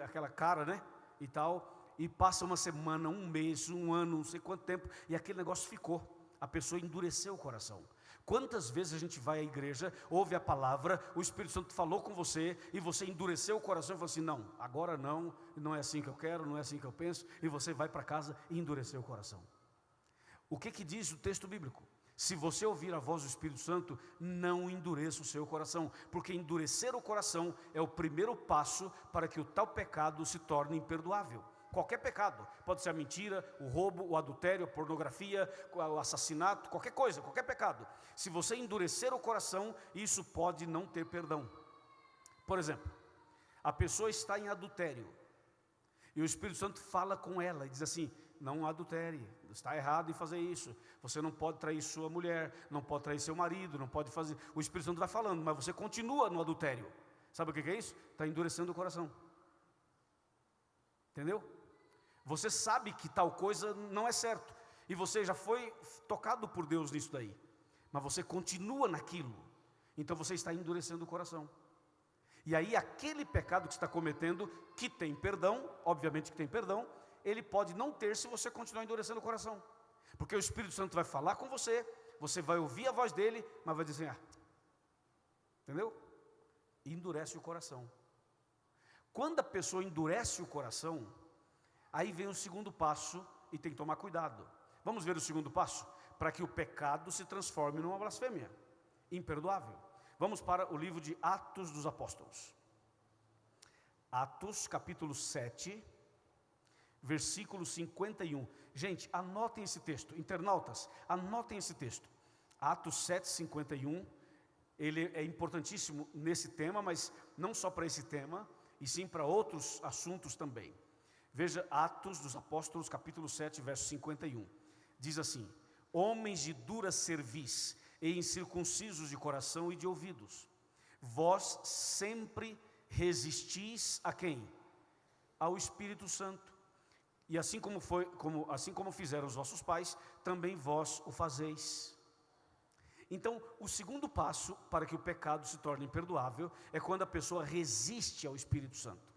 aquela cara, né? E tal, e passa uma semana, um mês, um ano, não sei quanto tempo, e aquele negócio ficou. A pessoa endureceu o coração. Quantas vezes a gente vai à igreja, ouve a palavra, o Espírito Santo falou com você, e você endureceu o coração e falou assim: não, agora não é assim que eu quero, não é assim que eu penso, e você vai para casa e endureceu o coração. O que diz o texto bíblico? Se você ouvir a voz do Espírito Santo, não endureça o seu coração, porque endurecer o coração é o primeiro passo para que o tal pecado se torne imperdoável. Qualquer pecado, pode ser a mentira, o roubo, o adultério, a pornografia, o assassinato, qualquer coisa, qualquer pecado. Se você endurecer o coração, isso pode não ter perdão. Por exemplo, a pessoa está em adultério, e o Espírito Santo fala com ela e diz assim: não adultere, está errado em fazer isso, você não pode trair sua mulher, não pode trair seu marido, não pode fazer. O Espírito Santo vai falando, mas você continua no adultério. Sabe o que é isso? Está endurecendo o coração. Entendeu? Você sabe que tal coisa não é certo, e você já foi tocado por Deus nisso daí, mas você continua naquilo, então você está endurecendo o coração. E aí aquele pecado que você está cometendo, que tem perdão, obviamente que tem perdão, ele pode não ter se você continuar endurecendo o coração, porque o Espírito Santo vai falar com você, você vai ouvir a voz dele, mas vai dizer: entendeu? E endurece o coração. Quando a pessoa endurece o coração, aí vem o segundo passo, e tem que tomar cuidado. Vamos ver o segundo passo? para que o pecado se transforme numa blasfêmia imperdoável. Vamos para o livro de Atos dos Apóstolos. Atos, capítulo 7, versículo 51. Gente, anotem esse texto. Internautas, anotem esse texto. Atos 7, 51. Ele é importantíssimo nesse tema, mas não só para esse tema, e sim para outros assuntos também. Veja Atos dos Apóstolos, capítulo 7, verso 51. Diz assim: homens de dura cerviz e incircuncisos de coração e de ouvidos, vós sempre resistis a quem? Ao Espírito Santo. E assim como fizeram os vossos pais, também vós o fazeis. Então, o segundo passo para que o pecado se torne imperdoável é quando a pessoa resiste ao Espírito Santo.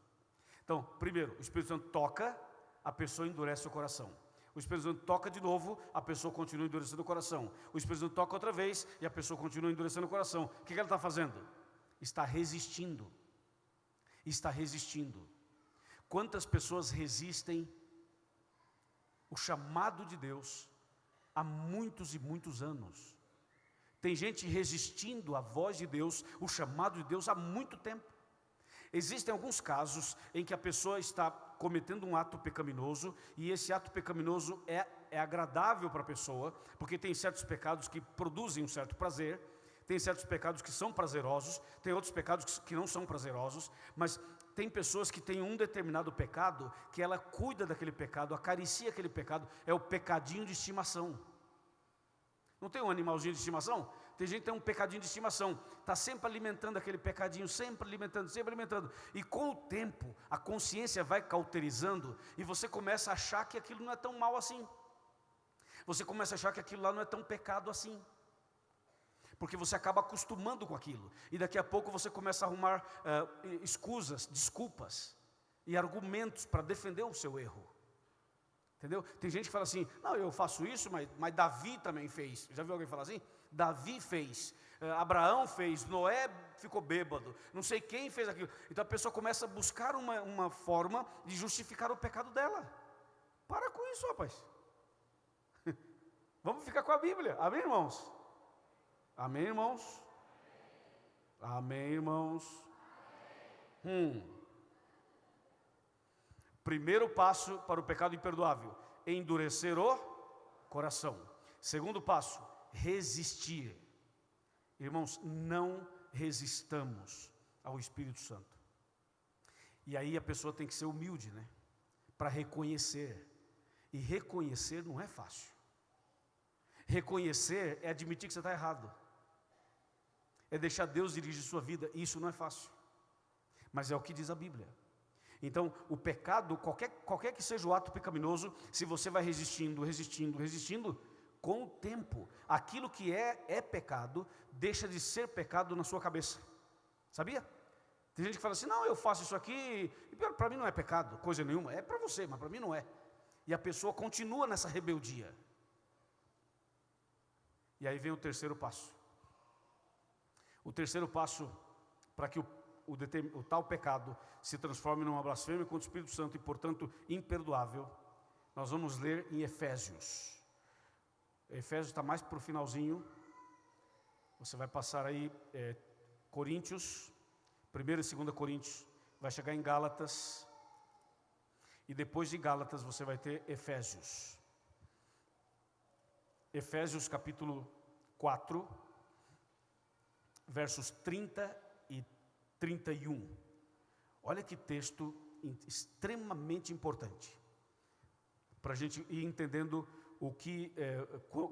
Então, primeiro, o Espírito Santo toca, a pessoa endurece o coração. O Espírito Santo toca de novo, a pessoa continua endurecendo o coração. O Espírito Santo toca outra vez e a pessoa continua endurecendo o coração. O que ela está fazendo? Está resistindo. Está resistindo. Quantas pessoas resistem o chamado de Deus há muitos e muitos anos? Tem gente resistindo à voz de Deus, o chamado de Deus há muito tempo. Existem alguns casos em que a pessoa está cometendo um ato pecaminoso e esse ato pecaminoso é agradável para a pessoa, porque tem certos pecados que produzem um certo prazer, tem certos pecados que são prazerosos, tem outros pecados que não são prazerosos, mas tem pessoas que têm um determinado pecado que ela cuida daquele pecado, acaricia aquele pecado, é o pecadinho de estimação. Não tem um animalzinho de estimação? Tem gente que tem um pecadinho de estimação, está sempre alimentando aquele pecadinho, sempre alimentando. E com o tempo, a consciência vai cauterizando e você começa a achar que aquilo não é tão mal assim. Você começa a achar que aquilo lá não é tão pecado assim. Porque você acaba acostumando com aquilo. E daqui a pouco você começa a arrumar escusas, desculpas e argumentos para defender o seu erro. Entendeu? Tem gente que fala assim: não, eu faço isso, mas Davi também fez. Já viu alguém falar assim? Davi fez, Abraão fez, Noé ficou bêbado, não sei quem fez aquilo. Então a pessoa começa a buscar uma forma de justificar o pecado dela. Para com isso, rapaz. Vamos ficar com a Bíblia. Amém, irmãos? Amém, irmãos? Amém, irmãos? Primeiro passo para o pecado imperdoável: endurecer o coração. Segundo passo: resistir. Irmãos, não resistamos ao Espírito Santo. E aí a pessoa tem que ser humilde, né? Para reconhecer. E reconhecer não é fácil. Reconhecer é admitir que você está errado. É deixar Deus dirigir sua vida. Isso não é fácil. Mas é o que diz a Bíblia. Então, o pecado, qualquer que seja o ato pecaminoso, se você vai resistindo, com o tempo, aquilo que é pecado, deixa de ser pecado na sua cabeça. Sabia? Tem gente que fala assim: não, eu faço isso aqui, e para mim não é pecado, coisa nenhuma. É para você, mas para mim não é. E a pessoa continua nessa rebeldia. E aí vem o terceiro passo. O terceiro passo para que o tal pecado se transforme numa blasfêmia contra o Espírito Santo e, portanto, imperdoável, nós vamos ler em Efésios. Efésios está mais para o finalzinho. Você vai passar aí Coríntios, 1 e 2 Coríntios, vai chegar em Gálatas, e depois de Gálatas você vai ter Efésios. Efésios capítulo 4, versos 30 e 31. Olha que texto extremamente importante, para a gente ir entendendo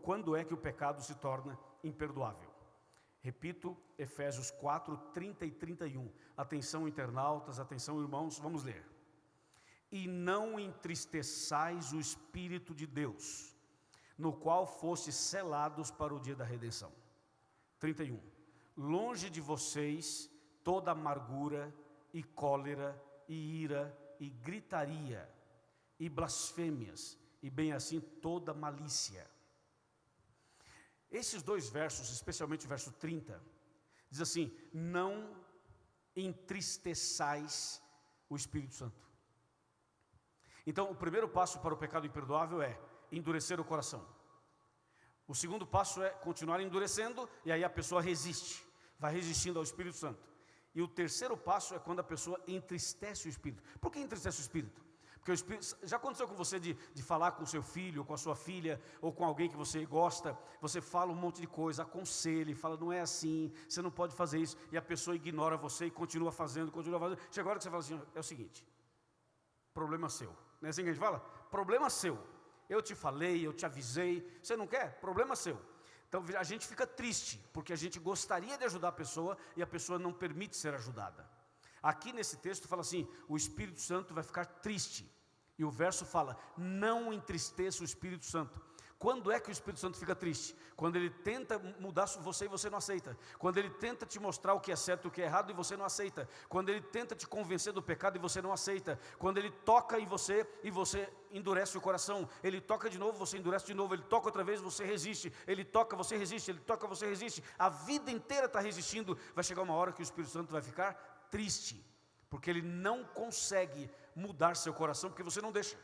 quando é que o pecado se torna imperdoável. Repito, Efésios 4, 30 e 31. Atenção, internautas, atenção, irmãos, vamos ler. E não entristeçais o Espírito de Deus, no qual fostes selados para o dia da redenção. 31. Longe de vocês toda amargura e cólera e ira e gritaria e blasfêmias, e bem assim toda malícia. Esses dois versos, especialmente o verso 30, diz assim: não entristeçais o Espírito Santo. Então, o primeiro passo para o pecado imperdoável é endurecer o coração. O segundo passo é continuar endurecendo, e aí a pessoa resiste, vai resistindo ao Espírito Santo. E o terceiro passo é quando a pessoa entristece o Espírito. Por que entristece o Espírito? Porque o Espírito, já aconteceu com você de falar com o seu filho, com a sua filha, ou com alguém que você gosta, você fala um monte de coisa, aconselha, fala, não é assim, você não pode fazer isso, e a pessoa ignora você e continua fazendo. Chega a hora que você fala assim, é o seguinte, problema seu. Não é assim que a gente fala? Problema seu. Eu te falei, eu te avisei, você não quer? Problema seu. Então a gente fica triste, porque a gente gostaria de ajudar a pessoa, e a pessoa não permite ser ajudada. Aqui nesse texto fala assim, o Espírito Santo vai ficar triste. E o verso fala, não entristeça o Espírito Santo. Quando é que o Espírito Santo fica triste? Quando ele tenta mudar você e você não aceita. Quando ele tenta te mostrar o que é certo e o que é errado e você não aceita. Quando ele tenta te convencer do pecado e você não aceita. Quando ele toca em você e você endurece o coração. Ele toca de novo, você endurece de novo. Ele toca outra vez, você resiste. Ele toca, você resiste. Ele toca, você resiste. A vida inteira está resistindo. Vai chegar uma hora que o Espírito Santo vai ficar triste. Porque ele não consegue mudar seu coração, porque você não deixa.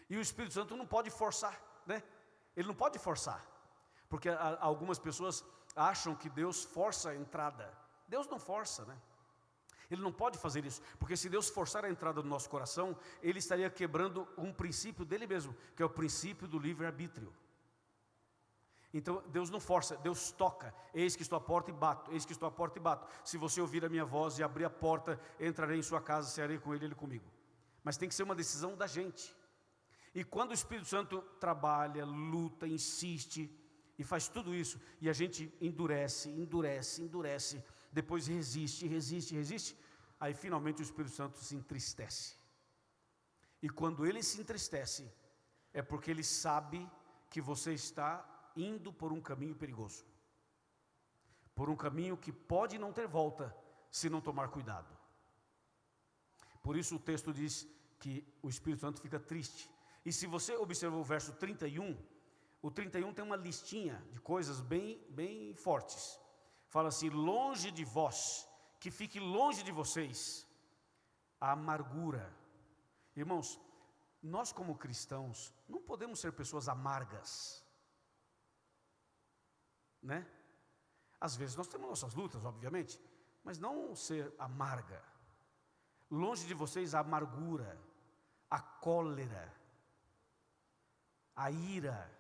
E o Espírito Santo não pode forçar, né? Ele não pode forçar, porque algumas pessoas acham que Deus força a entrada. Deus não força, né? Ele não pode fazer isso, porque se Deus forçar a entrada do nosso coração, Ele estaria quebrando um princípio dele mesmo, que é o princípio do livre-arbítrio. Então Deus não força, Deus toca. Eis que estou à porta e bato, eis que estou à porta e bato. Se você ouvir a minha voz e abrir a porta, entrarei em sua casa, cearei com ele, ele comigo. Mas tem que ser uma decisão da gente. E quando o Espírito Santo trabalha, luta, insiste e faz tudo isso, e a gente endurece, depois resiste, aí finalmente o Espírito Santo se entristece. E quando ele se entristece, é porque ele sabe que você está indo por um caminho perigoso, por um caminho que pode não ter volta, se não tomar cuidado. Por isso o texto diz que o Espírito Santo fica triste. E se você observar o verso 31, o 31 tem uma listinha de coisas bem fortes. Fala assim, longe de vós, que fique longe de vocês, a amargura. Irmãos, nós como cristãos, não podemos ser pessoas amargas, né? Às vezes nós temos nossas lutas, obviamente, mas não ser amarga. Longe de vocês a amargura, a cólera, a ira,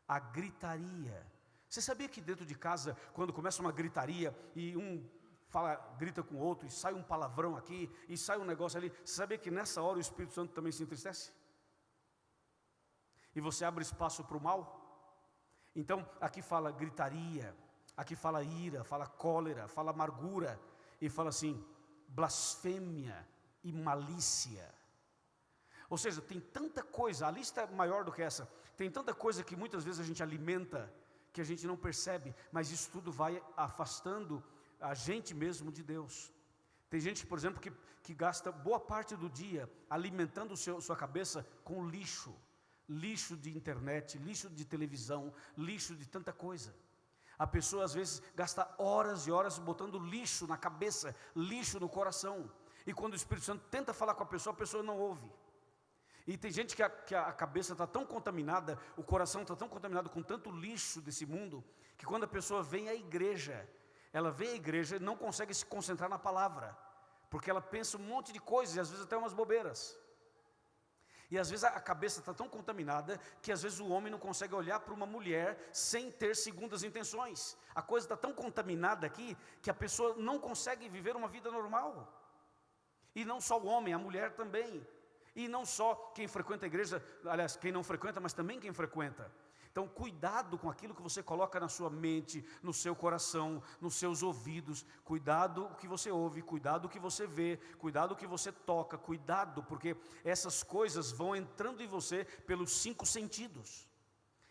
a gritaria. Você sabia que dentro de casa, quando começa uma gritaria e um grita com o outro, e sai um palavrão aqui, e sai um negócio ali, você sabia que nessa hora o Espírito Santo também se entristece? E você abre espaço para o mal? Então, aqui fala gritaria, aqui fala ira, fala cólera, fala amargura, e fala assim, blasfêmia e malícia. Ou seja, tem tanta coisa, a lista é maior do que essa, tem tanta coisa que muitas vezes a gente alimenta, que a gente não percebe, mas isso tudo vai afastando a gente mesmo de Deus. Tem gente, por exemplo, que gasta boa parte do dia alimentando sua cabeça com lixo de internet, lixo de televisão, lixo de tanta coisa. A pessoa às vezes gasta horas e horas botando lixo na cabeça, lixo no coração, e quando o Espírito Santo tenta falar com a pessoa não ouve. E tem gente que a cabeça está tão contaminada, o coração está tão contaminado com tanto lixo desse mundo, que quando a pessoa vem à igreja, ela vem à igreja e não consegue se concentrar na palavra, porque ela pensa um monte de coisas, e às vezes até umas bobeiras. E às vezes a cabeça está tão contaminada, que às vezes o homem não consegue olhar para uma mulher sem ter segundas intenções. A coisa está tão contaminada aqui, que a pessoa não consegue viver uma vida normal. E não só o homem, a mulher também. E não só quem frequenta a igreja, aliás, quem não frequenta, mas também quem frequenta. Então, cuidado com aquilo que você coloca na sua mente, no seu coração, nos seus ouvidos. Cuidado o que você ouve, cuidado o que você vê, cuidado o que você toca, cuidado, porque essas coisas vão entrando em você pelos 5 sentidos.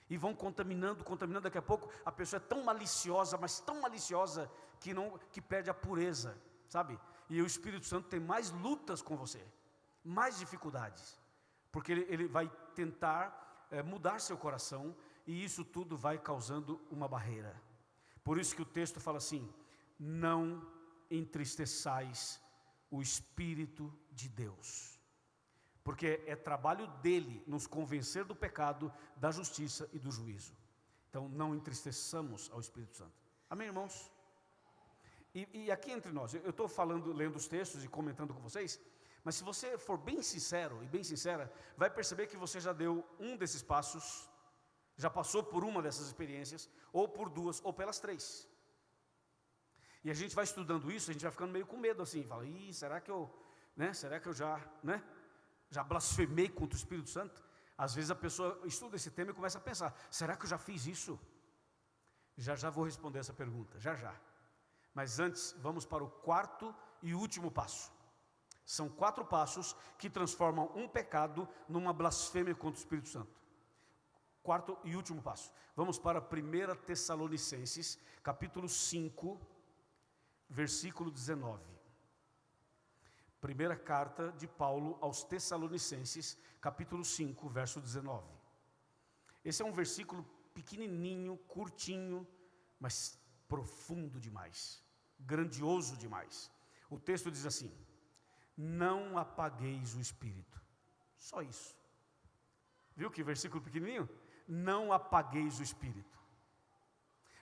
E vão contaminando, daqui a pouco a pessoa é tão maliciosa, mas tão maliciosa, que perde a pureza, sabe? E o Espírito Santo tem mais lutas com você, mais dificuldades, porque ele vai tentar mudar seu coração, e isso tudo vai causando uma barreira. Por isso que o texto fala assim, não entristeçais o Espírito de Deus, porque é trabalho dele nos convencer do pecado, da justiça e do juízo. Então não entristeçamos ao Espírito Santo. Amém, irmãos? E aqui entre nós, eu estou falando, lendo os textos e comentando com vocês, mas se você for bem sincero e bem sincera, vai perceber que você já deu um desses passos, já passou por uma dessas experiências, ou por duas, ou pelas três. E a gente vai estudando isso, a gente vai ficando meio com medo assim, fala, será que eu já blasfemei contra o Espírito Santo? Às vezes a pessoa estuda esse tema e começa a pensar, será que eu já fiz isso? Já vou responder essa pergunta, já. Mas antes, vamos para o quarto e último passo. São 4 passos que transformam um pecado numa blasfêmia contra o Espírito Santo. Quarto e último passo. Vamos para 1 Tessalonicenses, capítulo 5, versículo 19. Primeira carta de Paulo aos Tessalonicenses, capítulo 5, verso 19. Esse é um versículo pequenininho, curtinho, mas profundo demais, grandioso demais. O texto diz assim: não apagueis o Espírito. Só isso. Viu que versículo pequenininho? Não apagueis o Espírito.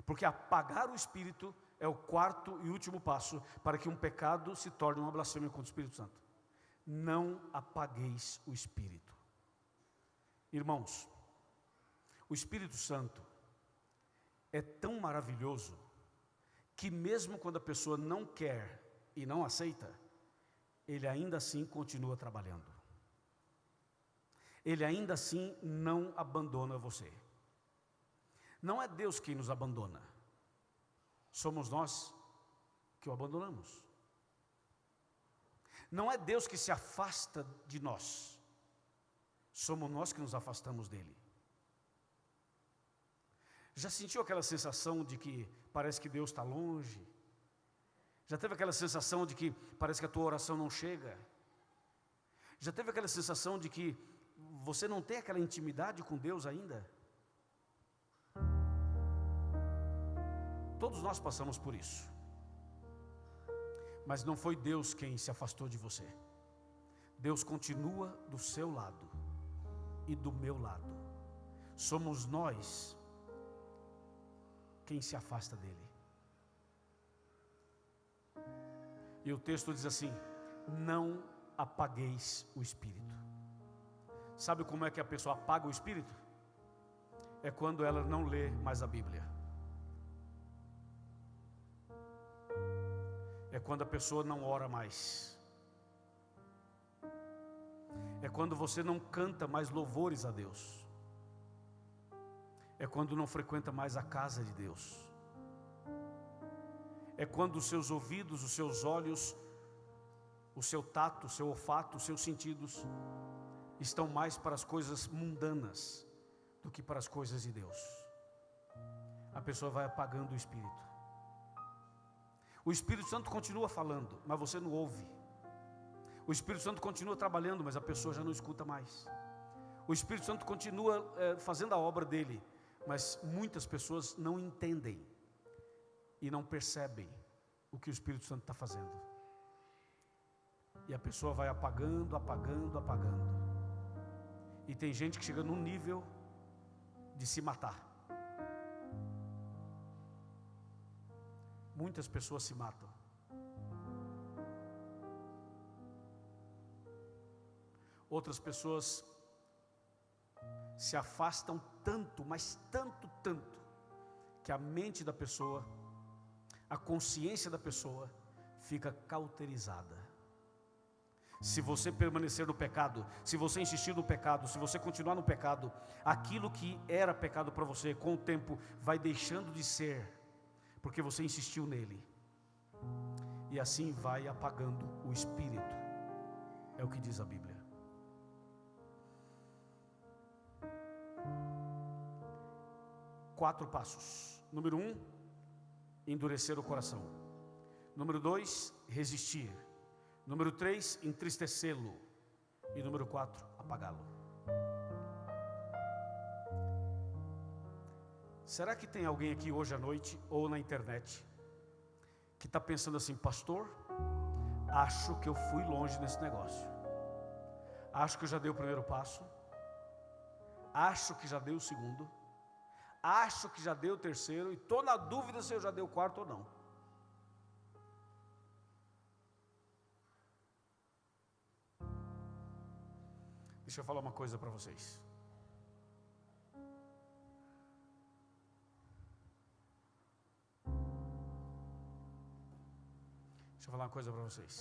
Porque apagar o Espírito é o quarto e último passo para que um pecado se torne uma blasfêmia contra o Espírito Santo. Não apagueis o Espírito. Irmãos, o Espírito Santo é tão maravilhoso que mesmo quando a pessoa não quer e não aceita, ele ainda assim continua trabalhando. Ele ainda assim não abandona você. Não é Deus quem nos abandona. Somos nós que o abandonamos. Não é Deus que se afasta de nós. Somos nós que nos afastamos dele. Já sentiu aquela sensação de que parece que Deus está longe? Já teve aquela sensação de que parece que a tua oração não chega? Já teve aquela sensação de que você não tem aquela intimidade com Deus ainda? Todos nós passamos por isso. Mas não foi Deus quem se afastou de você. Deus continua do seu lado e do meu lado. Somos nós quem se afasta dele. E o texto diz assim: não apagueis o Espírito. Sabe como é que a pessoa apaga o Espírito? É quando ela não lê mais a Bíblia. É quando a pessoa não ora mais. É quando você não canta mais louvores a Deus. É quando não frequenta mais a casa de Deus. É quando os seus ouvidos, os seus olhos, o seu tato, o seu olfato, os seus sentidos estão mais para as coisas mundanas do que para as coisas de Deus. A pessoa vai apagando o Espírito. O Espírito Santo continua falando, mas você não ouve. O Espírito Santo continua trabalhando, mas a pessoa já não escuta mais. O Espírito Santo continua fazendo a obra dele, mas muitas pessoas não entendem e não percebem o que o Espírito Santo está fazendo. E a pessoa vai apagando. E tem gente que chega num nível de se matar. Muitas pessoas se matam. Outras pessoas se afastam tanto, mas tanto, que a mente da pessoa, a consciência da pessoa fica cauterizada. Se você permanecer no pecado, se você insistir no pecado, se você continuar no pecado, aquilo que era pecado para você, com o tempo vai deixando de ser, porque você insistiu nele. E assim vai apagando o Espírito. É o que diz a Bíblia. Quatro passos. Número 1, endurecer o coração. Número 2, resistir. Número 3, entristecê-lo. E número 4, apagá-lo. Será que tem alguém aqui hoje à noite ou na internet que está pensando assim: pastor, acho que eu fui longe nesse negócio. Acho que eu já dei o primeiro passo. Acho que já dei o segundo. Acho que já dei o terceiro. E estou na dúvida se eu já dei o quarto ou não. Deixa eu falar uma coisa para vocês. Deixa eu falar uma coisa para vocês.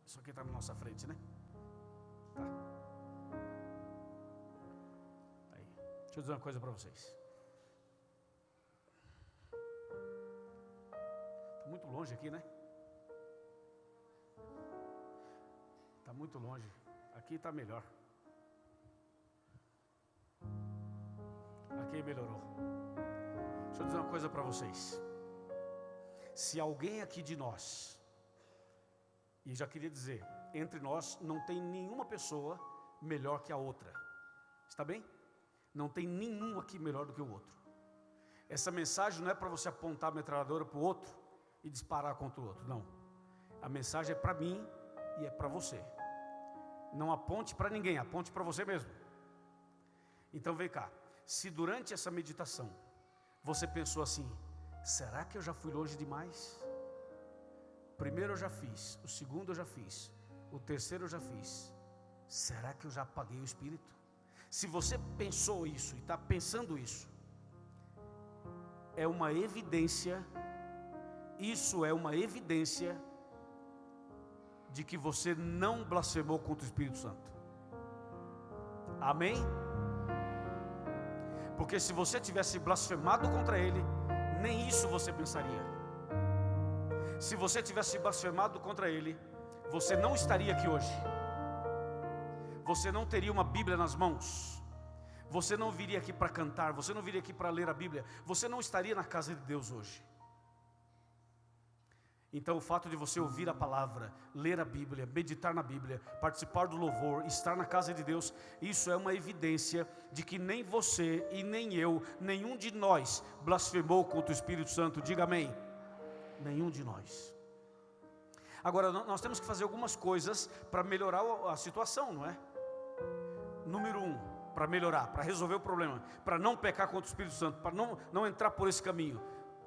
Isso aqui está na nossa frente, né? Tá. Aí. Deixa eu dizer uma coisa para vocês. Está muito longe aqui, né? Está muito longe. Aqui está melhor. Aqui melhorou. Deixa eu dizer uma coisa para vocês. Se alguém aqui de nós, e já queria dizer, entre nós não tem nenhuma pessoa melhor que a outra. Está bem? Não tem nenhum aqui melhor do que o outro. Essa mensagem não é para você apontar a metralhadora para o outro e disparar contra o outro. Não. A mensagem é para mim e é para você. Não aponte para ninguém, aponte para você mesmo. Então vem cá. Se durante essa meditação você pensou assim: será que eu já fui longe demais? Primeiro eu já fiz, o segundo eu já fiz, o terceiro eu já fiz. Será que eu já apaguei o Espírito? Se você pensou isso e está pensando isso, é uma evidência, isso é uma evidência de que você não blasfemou contra o Espírito Santo. Amém? Porque se você tivesse blasfemado contra ele, nem isso você pensaria. Se você tivesse blasfemado contra ele, você não estaria aqui hoje. Você não teria uma Bíblia nas mãos. Você não viria aqui para cantar. Você não viria aqui para ler a Bíblia. Você não estaria na casa de Deus hoje. Então o fato de você ouvir a palavra, ler a Bíblia, meditar na Bíblia, participar do louvor, estar na casa de Deus, isso é uma evidência de que nem você e nem eu, nenhum de nós blasfemou contra o Espírito Santo. Diga amém. Nenhum de nós. Agora nós temos que fazer algumas coisas para melhorar a situação, não é? Número 1, para melhorar, para resolver o problema, para não pecar contra o Espírito Santo, para não entrar por esse caminho.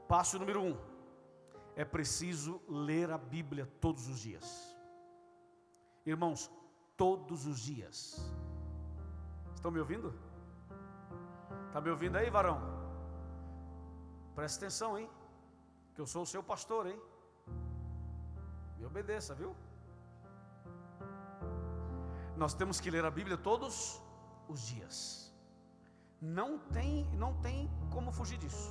Passo número 1. É preciso ler a Bíblia todos os dias. Irmãos, todos os dias. Estão me ouvindo? Está me ouvindo aí, varão? Presta atenção, hein? Que eu sou o seu pastor, hein? Me obedeça, viu? Nós temos que ler a Bíblia todos os dias. Não tem como fugir disso.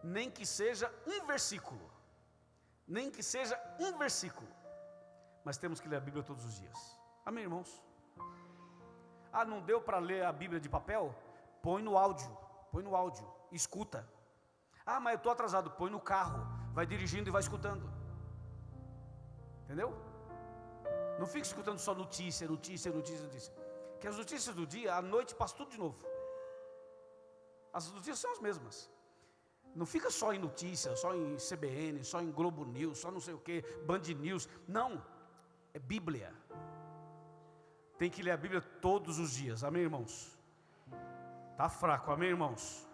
Nem que seja um versículo. Nem que seja um versículo. Mas temos que ler a Bíblia todos os dias. Amém, irmãos? Ah, não deu para ler a Bíblia de papel? Põe no áudio. Escuta. Ah, mas eu estou atrasado. Põe no carro. Vai dirigindo e vai escutando. Entendeu? Não fique escutando só notícia. Que as notícias do dia, à noite passa tudo de novo. As notícias são as mesmas. Não fica só em notícia, só em CBN, só em Globo News, só não sei o que, Band News. Não, é Bíblia. Tem que ler a Bíblia todos os dias. Amém, irmãos? Está fraco, amém, irmãos?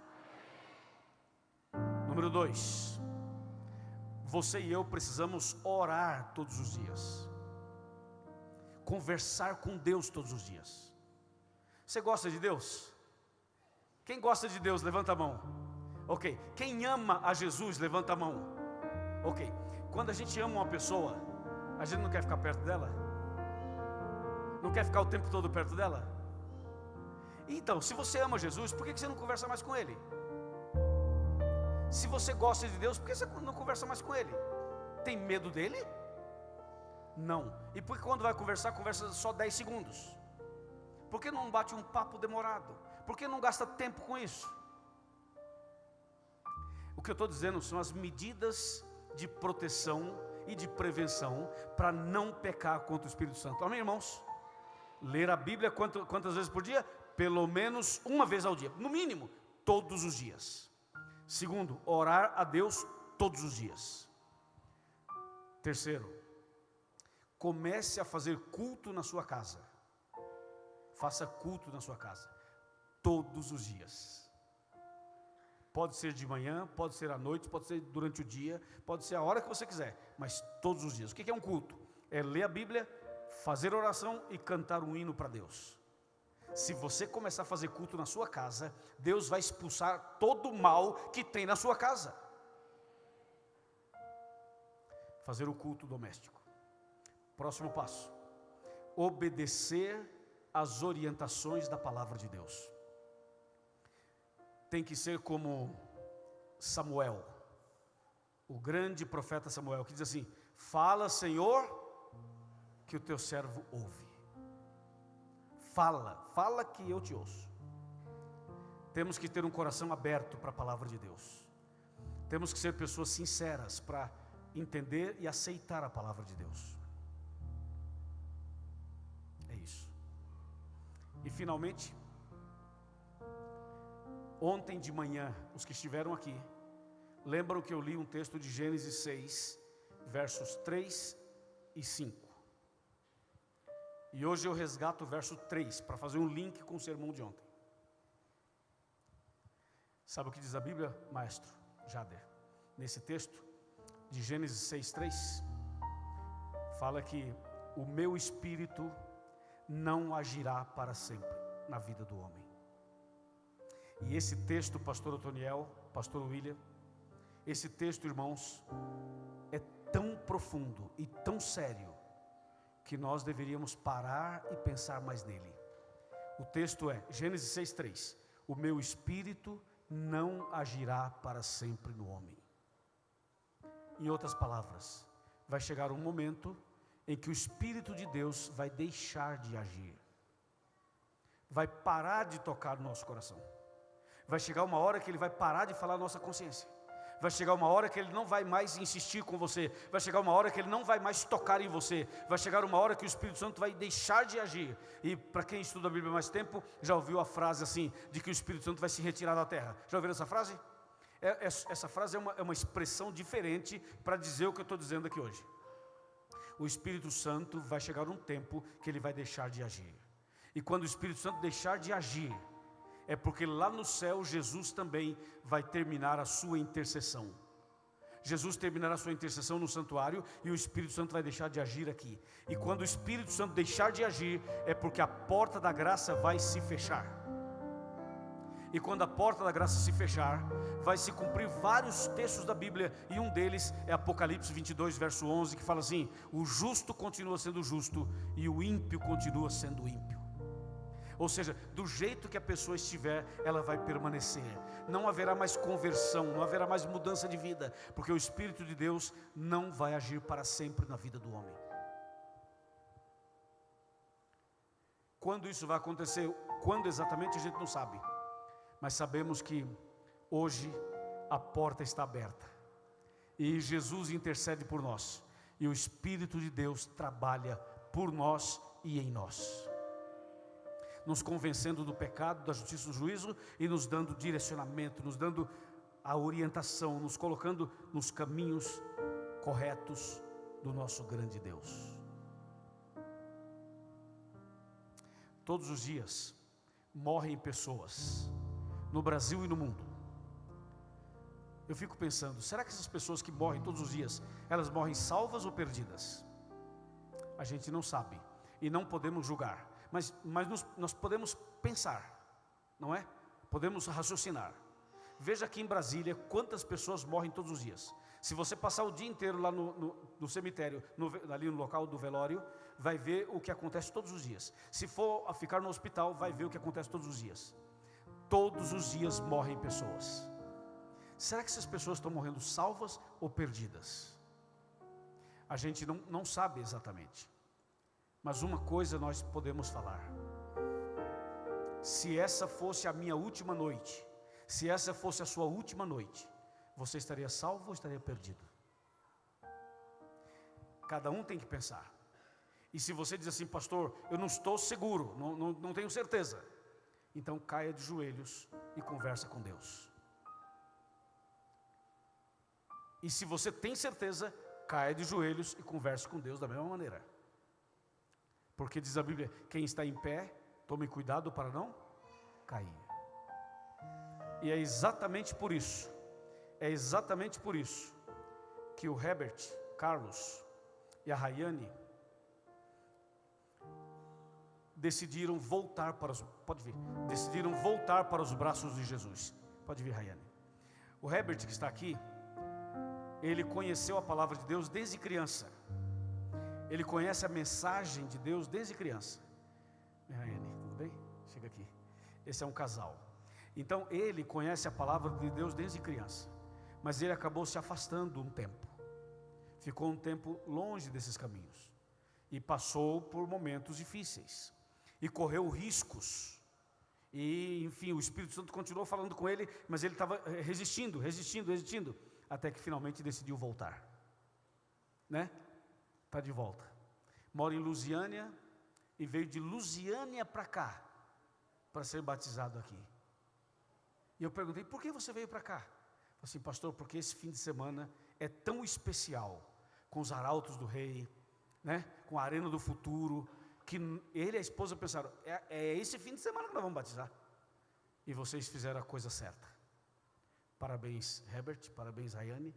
Número 2. Você e eu precisamos orar todos os dias. Conversar com Deus todos os dias. Você gosta de Deus? Quem gosta de Deus, levanta a mão. Ok, quem ama a Jesus, levanta a mão. Ok, quando a gente ama uma pessoa, a gente não quer ficar perto dela? Não quer ficar o tempo todo perto dela? Então, se você ama Jesus, por que você não conversa mais com Ele? Se você gosta de Deus, por que você não conversa mais com Ele? Tem medo dEle? Não. E por que quando vai conversar, conversa só 10 segundos? Por que não bate um papo demorado? Por que não gasta tempo com isso? O que eu estou dizendo são as medidas de proteção e de prevenção para não pecar contra o Espírito Santo. Amém, irmãos? Ler a Bíblia quantas vezes por dia? Pelo menos uma vez ao dia, no mínimo, todos os dias. Segundo, orar a Deus todos os dias. Terceiro, comece a fazer culto na sua casa. Faça culto na sua casa, todos os dias. Pode ser de manhã, pode ser à noite, pode ser durante o dia, pode ser a hora que você quiser, mas todos os dias. O que é um culto? É ler a Bíblia, fazer oração e cantar um hino para Deus. Se você começar a fazer culto na sua casa, Deus vai expulsar todo o mal que tem na sua casa. Fazer o culto doméstico. Próximo passo: obedecer às orientações da palavra de Deus. Tem que ser como Samuel, o grande profeta Samuel, que diz assim: fala, Senhor, que o teu servo ouve. Fala que eu te ouço. Temos que ter um coração aberto para a palavra de Deus. Temos que ser pessoas sinceras para entender e aceitar a palavra de Deus. É isso. E finalmente, ontem de manhã, os que estiveram aqui, lembram que eu li um texto de Gênesis 6, versos 3 e 5. E hoje eu resgato o verso 3, para fazer um link com o sermão de ontem. Sabe o que diz a Bíblia, maestro Jader? Nesse texto de Gênesis 6, 3, fala que o meu espírito não agirá para sempre na vida do homem. E esse texto, pastor Otoniel, pastor William, esse texto, irmãos, é tão profundo e tão sério, que nós deveríamos parar e pensar mais nele. O texto é Gênesis 6:3. O meu espírito não agirá para sempre no homem. Em outras palavras, vai chegar um momento em que o Espírito de Deus vai deixar de agir, vai parar de tocar no nosso coração. Vai chegar uma hora que ele vai parar de falar a nossa consciência. Vai chegar uma hora que ele não vai mais insistir com você. Vai chegar uma hora que ele não vai mais tocar em você. Vai chegar uma hora que o Espírito Santo vai deixar de agir. E para quem estuda a Bíblia há mais tempo, já ouviu a frase assim, de que o Espírito Santo vai se retirar da terra. Já ouviram essa frase? Essa frase é uma expressão diferente para dizer o que eu estou dizendo aqui hoje. O Espírito Santo vai chegar um tempo que ele vai deixar de agir. E quando o Espírito Santo deixar de agir, é porque lá no céu Jesus também vai terminar a sua intercessão. Jesus terminará a sua intercessão no santuário e o Espírito Santo vai deixar de agir aqui. E quando o Espírito Santo deixar de agir, é porque a porta da graça vai se fechar. E quando a porta da graça se fechar, vai se cumprir vários textos da Bíblia, e um deles é Apocalipse 22, verso 11, que fala assim: o justo continua sendo justo e o ímpio continua sendo ímpio. Ou seja, do jeito que a pessoa estiver, ela vai permanecer. Não haverá mais conversão, não haverá mais mudança de vida, porque o Espírito de Deus não vai agir para sempre na vida do homem. Quando isso vai acontecer, quando exatamente, a gente não sabe. Mas sabemos que hoje a porta está aberta. E Jesus intercede por nós. E o Espírito de Deus trabalha por nós e em nós, nos convencendo do pecado, da justiça e do juízo, e nos dando direcionamento, nos dando a orientação, nos colocando nos caminhos corretos do nosso grande Deus. Todos os dias morrem pessoas, no Brasil e no mundo. Eu fico pensando, será que essas pessoas que morrem todos os dias, elas morrem salvas ou perdidas? A gente não sabe, e não podemos julgar. Mas nós podemos pensar, não é? Podemos raciocinar. Veja aqui em Brasília quantas pessoas morrem todos os dias. Se você passar o dia inteiro lá no cemitério, ali no local do velório, vai ver o que acontece todos os dias. Se for a ficar no hospital, vai ver o que acontece todos os dias. Todos os dias morrem pessoas. Será que essas pessoas estão morrendo salvas ou perdidas? A gente não sabe exatamente. Mas uma coisa nós podemos falar: se essa fosse a minha última noite, se essa fosse a sua última noite, você estaria salvo ou estaria perdido? Cada um tem que pensar. E se você diz assim: pastor, eu não estou seguro, não tenho certeza, então caia de joelhos e conversa com Deus. E se você tem certeza, caia de joelhos e converse com Deus da mesma maneira. Porque diz a Bíblia, quem está em pé, tome cuidado para não cair. E é exatamente por isso que o Herbert, Carlos e a Rayane decidiram voltar para os braços de Jesus. Pode vir, Rayane. O Herbert, que está aqui, ele conheceu a palavra de Deus desde criança. Ele conhece a mensagem de Deus desde criança. Rayane, tudo bem? Chega aqui. Esse é um casal. Então ele conhece a palavra de Deus desde criança, mas ele acabou se afastando um tempo, ficou um tempo longe desses caminhos, e passou por momentos difíceis, e correu riscos, e enfim, o Espírito Santo continuou falando com ele, mas ele estava resistindo, até que finalmente decidiu voltar, né? Está de volta, mora em Lusiânia, e veio de Lusiânia para cá, para ser batizado aqui. E eu perguntei, por que você veio para cá? Eu falei assim, pastor, porque esse fim de semana é tão especial, com os arautos do rei, né? Com a arena do futuro, que ele e a esposa pensaram, é esse fim de semana que nós vamos batizar. E vocês fizeram a coisa certa. Parabéns, Herbert, parabéns, Rayane.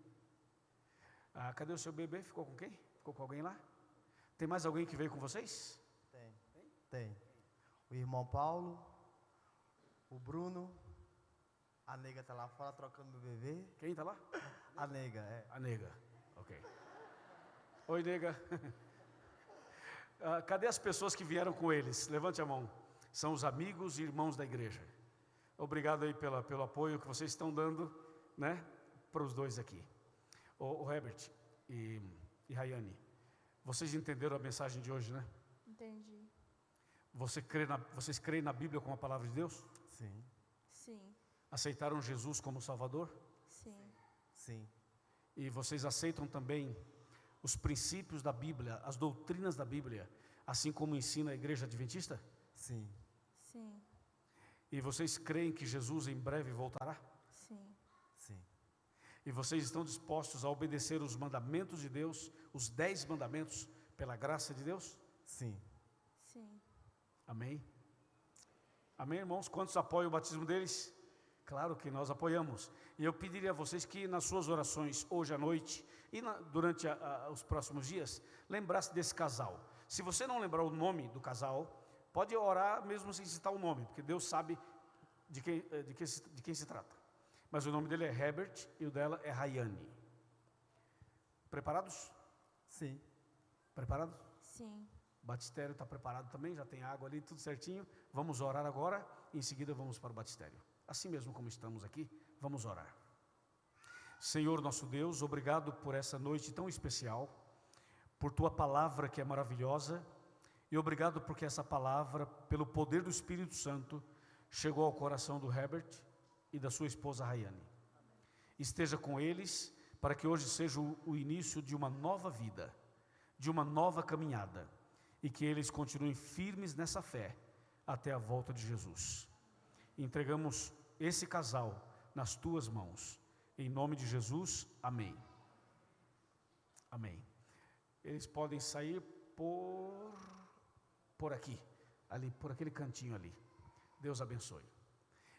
Cadê o seu bebê? Ficou com quem? Ficou com alguém lá? Tem mais alguém que veio com vocês? Tem. O irmão Paulo, o Bruno, a nega está lá fora trocando meu bebê. Quem está lá? A nega, é. A nega, ok. Oi, nega. Cadê as pessoas que vieram com eles? Levante a mão. São os amigos e irmãos da igreja. Obrigado aí pelo apoio que vocês estão dando, né, para os dois aqui. O Herbert e Rayane, vocês entenderam a mensagem de hoje, né? Entendi. Vocês creem na Bíblia como a palavra de Deus? Sim. Sim. Aceitaram Jesus como Salvador? Sim. Sim. E vocês aceitam também os princípios da Bíblia, as doutrinas da Bíblia, assim como ensina a Igreja Adventista? Sim. Sim. E vocês creem que Jesus em breve voltará? Sim. Sim. E vocês estão dispostos a obedecer os mandamentos de Deus, os 10 mandamentos, pela graça de Deus? Sim. Sim. Amém? Amém, irmãos? Quantos apoiam o batismo deles? Claro que nós apoiamos. E eu pediria a vocês que nas suas orações, hoje à noite, e durante os próximos dias, lembrasse desse casal. Se você não lembrar o nome do casal, pode orar mesmo sem citar o nome, porque Deus sabe de quem se trata. Mas o nome dele é Herbert e o dela é Rayane. Preparados? Sim. Preparados? Sim. O batistério está preparado também, já tem água ali, tudo certinho. Vamos orar agora, e em seguida vamos para o batistério. Assim mesmo como estamos aqui, vamos orar. Senhor nosso Deus, obrigado por essa noite tão especial, por Tua palavra que é maravilhosa, e obrigado porque essa palavra, pelo poder do Espírito Santo, chegou ao coração do Herbert e da sua esposa Rayane. Esteja com eles, para que hoje seja o início de uma nova vida, de uma nova caminhada, e que eles continuem firmes nessa fé, até a volta de Jesus. Entregamos esse casal nas Tuas mãos, em nome de Jesus, amém. Amém. Eles podem sair por aqui, ali, por aquele cantinho ali. Deus abençoe.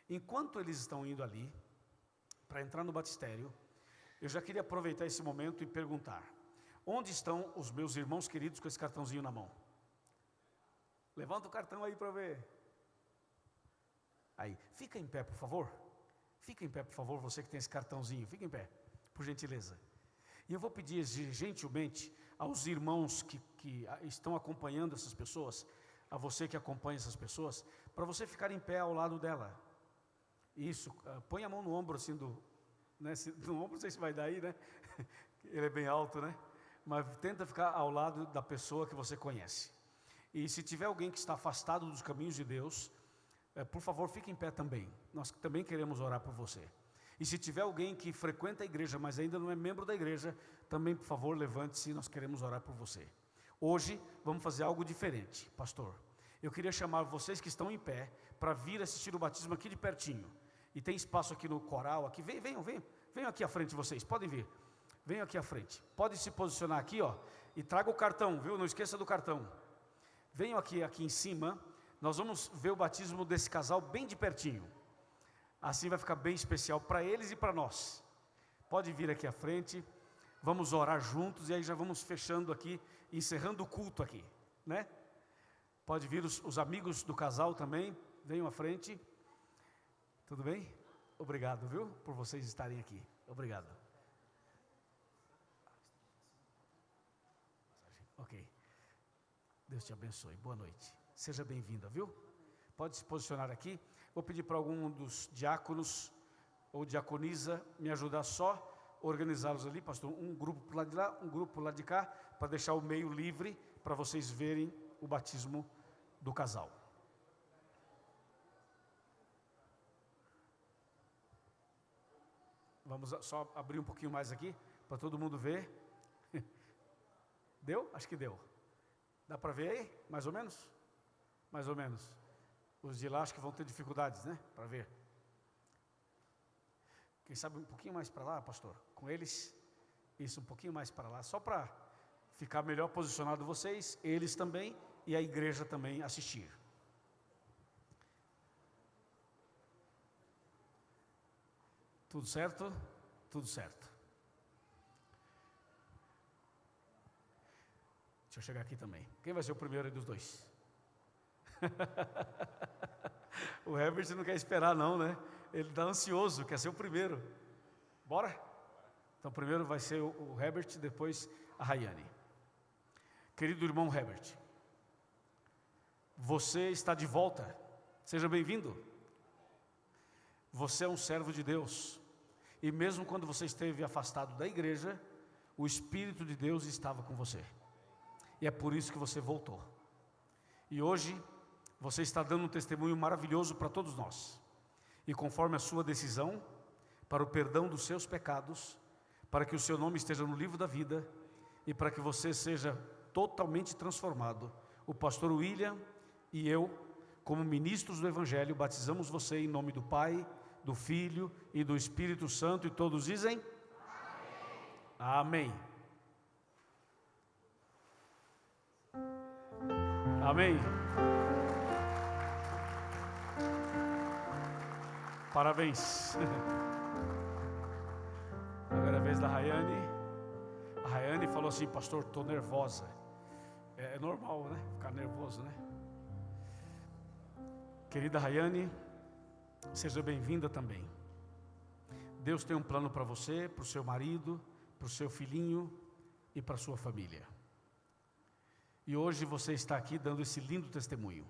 Enquanto eles estão indo ali, para entrar no batistério, eu já queria aproveitar esse momento e perguntar: onde estão os meus irmãos queridos com esse cartãozinho na mão? Levanta o cartão aí para ver. Aí, fica em pé, por favor. Fica em pé, por favor, você que tem esse cartãozinho. Fica em pé, por gentileza. E eu vou pedir gentilmente aos irmãos que estão acompanhando essas pessoas, a você que acompanha essas pessoas, para você ficar em pé ao lado dela. Isso, põe a mão no ombro assim né, no ombro, não sei se vai dar aí, né? Ele é bem alto, né? Mas tenta ficar ao lado da pessoa que você conhece. E se tiver alguém que está afastado dos caminhos de Deus, por favor, fique em pé também. Nós também queremos orar por você. E se tiver alguém que frequenta a igreja, mas ainda não é membro da igreja, também, por favor, levante-se, nós queremos orar por você. Hoje, vamos fazer algo diferente, pastor. Eu queria chamar vocês que estão em pé, para vir assistir o batismo aqui de pertinho. E tem espaço aqui no coral, aqui, venham aqui à frente vocês, podem vir. venham aqui à frente. Pode se posicionar aqui, ó, e traga o cartão, viu? Não esqueça do cartão. Venham aqui em cima. Nós vamos ver o batismo desse casal bem de pertinho. Assim vai ficar bem especial para eles e para nós. Pode vir aqui à frente. Vamos orar juntos e aí já vamos fechando aqui, encerrando o culto aqui, né? Pode vir os amigos do casal também, venham à frente. Tudo bem? Obrigado, viu? Por vocês estarem aqui. Obrigado. Ok. Deus te abençoe. Boa noite. Seja bem-vinda, viu? Pode se posicionar aqui. Vou pedir para algum dos diáconos ou diaconisa me ajudar só organizá-los ali, pastor, um grupo para lado de lá, um grupo para lado de cá, para deixar o meio livre, para vocês verem o batismo do casal. Vamos só abrir um pouquinho mais aqui, para todo mundo ver. Deu? Acho que deu. Dá para ver aí? Mais ou menos? Mais ou menos. Os de lá acho que vão ter dificuldades, né? Para ver. Quem sabe um pouquinho mais para lá, pastor? Com eles, isso, um pouquinho mais para lá, só para ficar melhor posicionado vocês, eles também, e a igreja também assistir. Tudo certo? Tudo certo. Deixa eu chegar aqui também. Quem vai ser o primeiro aí dos dois? O Herbert não quer esperar não, né? Ele está ansioso, quer ser o primeiro. Bora? Então primeiro vai ser o Herbert, depois a Rayane. Querido irmão Herbert, você está de volta, seja bem-vindo. Você é um servo de Deus, e mesmo quando você esteve afastado da igreja, o Espírito de Deus estava com você, e é por isso que você voltou. E hoje, você está dando um testemunho maravilhoso para todos nós, e conforme a sua decisão, para o perdão dos seus pecados, para que o seu nome esteja no livro da vida, e para que você seja totalmente transformado, o pastor William e eu, como ministros do Evangelho, batizamos você em nome do Pai, do Filho e do Espírito Santo, e todos dizem? Amém. Amém. Parabéns. Agora é a vez da Rayane. A Rayane falou assim: pastor, estou nervosa. É normal, né? Ficar nervoso, né? Querida Rayane, seja bem-vinda também. Deus tem um plano para você, para o seu marido, para o seu filhinho e para a sua família. E hoje você está aqui dando esse lindo testemunho.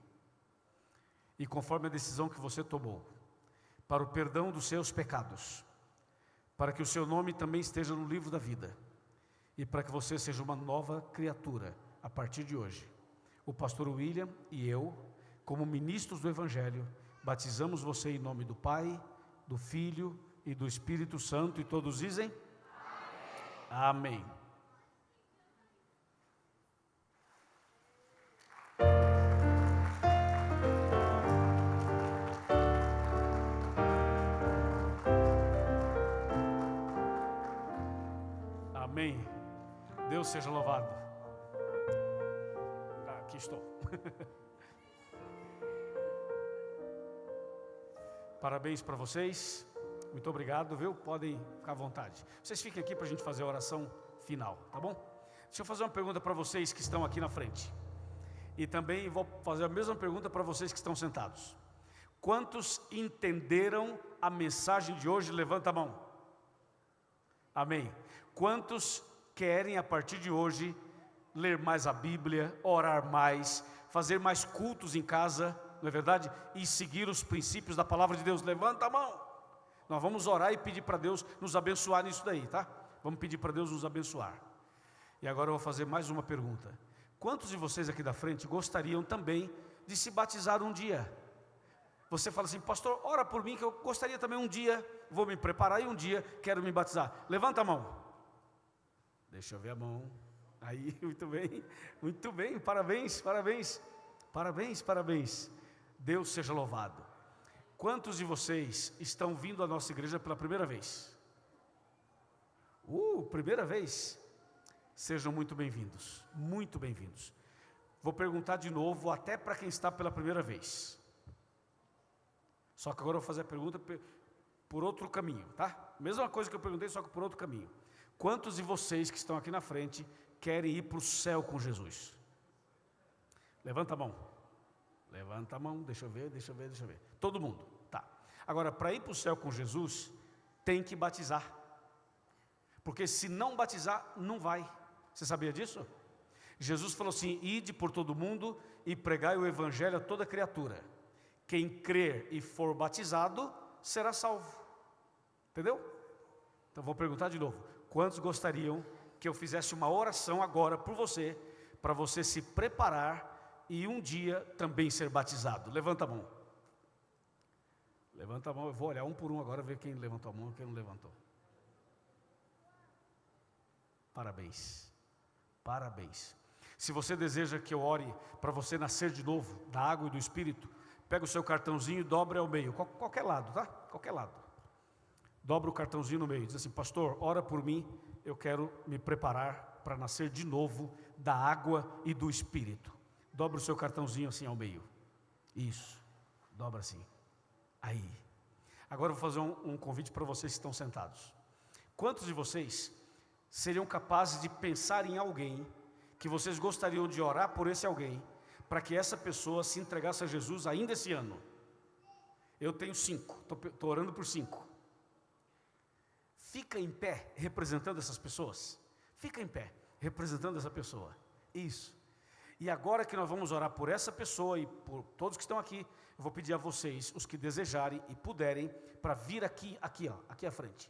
E conforme a decisão que você tomou, para o perdão dos seus pecados, para que o seu nome também esteja no livro da vida, e para que você seja uma nova criatura a partir de hoje, o pastor William e eu, como ministros do Evangelho, batizamos você em nome do Pai, do Filho e do Espírito Santo, e todos dizem? Amém. Amém. Amém. Deus seja louvado. Aqui estou. Parabéns para vocês. Muito obrigado, viu? Podem ficar à vontade. Vocês fiquem aqui para a gente fazer a oração final, tá bom? Deixa eu fazer uma pergunta para vocês que estão aqui na frente. E também vou fazer a mesma pergunta para vocês que estão sentados. Quantos entenderam a mensagem de hoje? Levanta a mão. Amém. Quantos querem a partir de hoje ler mais a Bíblia, orar mais, fazer mais cultos em casa, não é verdade? E seguir os princípios da palavra de Deus? Levanta a mão. Nós vamos orar e pedir para Deus nos abençoar nisso daí, tá? Vamos pedir para Deus nos abençoar. E agora eu vou fazer mais uma pergunta. Quantos de vocês aqui da frente gostariam também de se batizar um dia? Você fala assim: pastor, ora por mim que eu gostaria também um dia, vou me preparar e um dia quero me batizar. Levanta a mão. Deixa eu ver a mão. Aí, muito bem, parabéns, parabéns, parabéns, parabéns. Deus seja louvado. Quantos de vocês estão vindo à nossa igreja pela primeira vez? Primeira vez? Sejam muito bem-vindos, muito bem-vindos. Vou perguntar de novo, até para quem está pela primeira vez. Só que agora eu vou fazer a pergunta por outro caminho, tá? Mesma coisa que eu perguntei, só que por outro caminho. Quantos de vocês que estão aqui na frente querem ir para o céu com Jesus? Levanta a mão. Levanta a mão, deixa eu ver. Todo mundo, tá. Agora, para ir para o céu com Jesus, tem que batizar. Porque se não batizar, não vai. Você sabia disso? Jesus falou assim: ide por todo mundo e pregai o evangelho a toda criatura. Quem crer e for batizado, será salvo. Entendeu? Então vou perguntar de novo. Quantos gostariam que eu fizesse uma oração agora por você, para você se preparar e um dia também ser batizado? Levanta a mão. Levanta a mão, eu vou olhar um por um agora, ver quem levantou a mão e quem não levantou. Parabéns. Parabéns. Se você deseja que eu ore para você nascer de novo, da água e do Espírito, pega o seu cartãozinho e dobra ao meio, qualquer lado, tá? Qualquer lado. Dobra o cartãozinho no meio, diz assim: pastor, ora por mim, eu quero me preparar para nascer de novo da água e do Espírito. Dobra o seu cartãozinho assim ao meio. Isso, dobra assim. Aí. Agora eu vou fazer um convite para vocês que estão sentados. Quantos de vocês seriam capazes de pensar em alguém que vocês gostariam de orar por esse alguém, para que essa pessoa se entregasse a Jesus ainda esse ano? Eu tenho 5, estou orando por 5. Fica em pé representando essas pessoas. Fica em pé representando essa pessoa. Isso. E agora que nós vamos orar por essa pessoa e por todos que estão aqui, eu vou pedir a vocês, os que desejarem e puderem, para vir aqui à frente.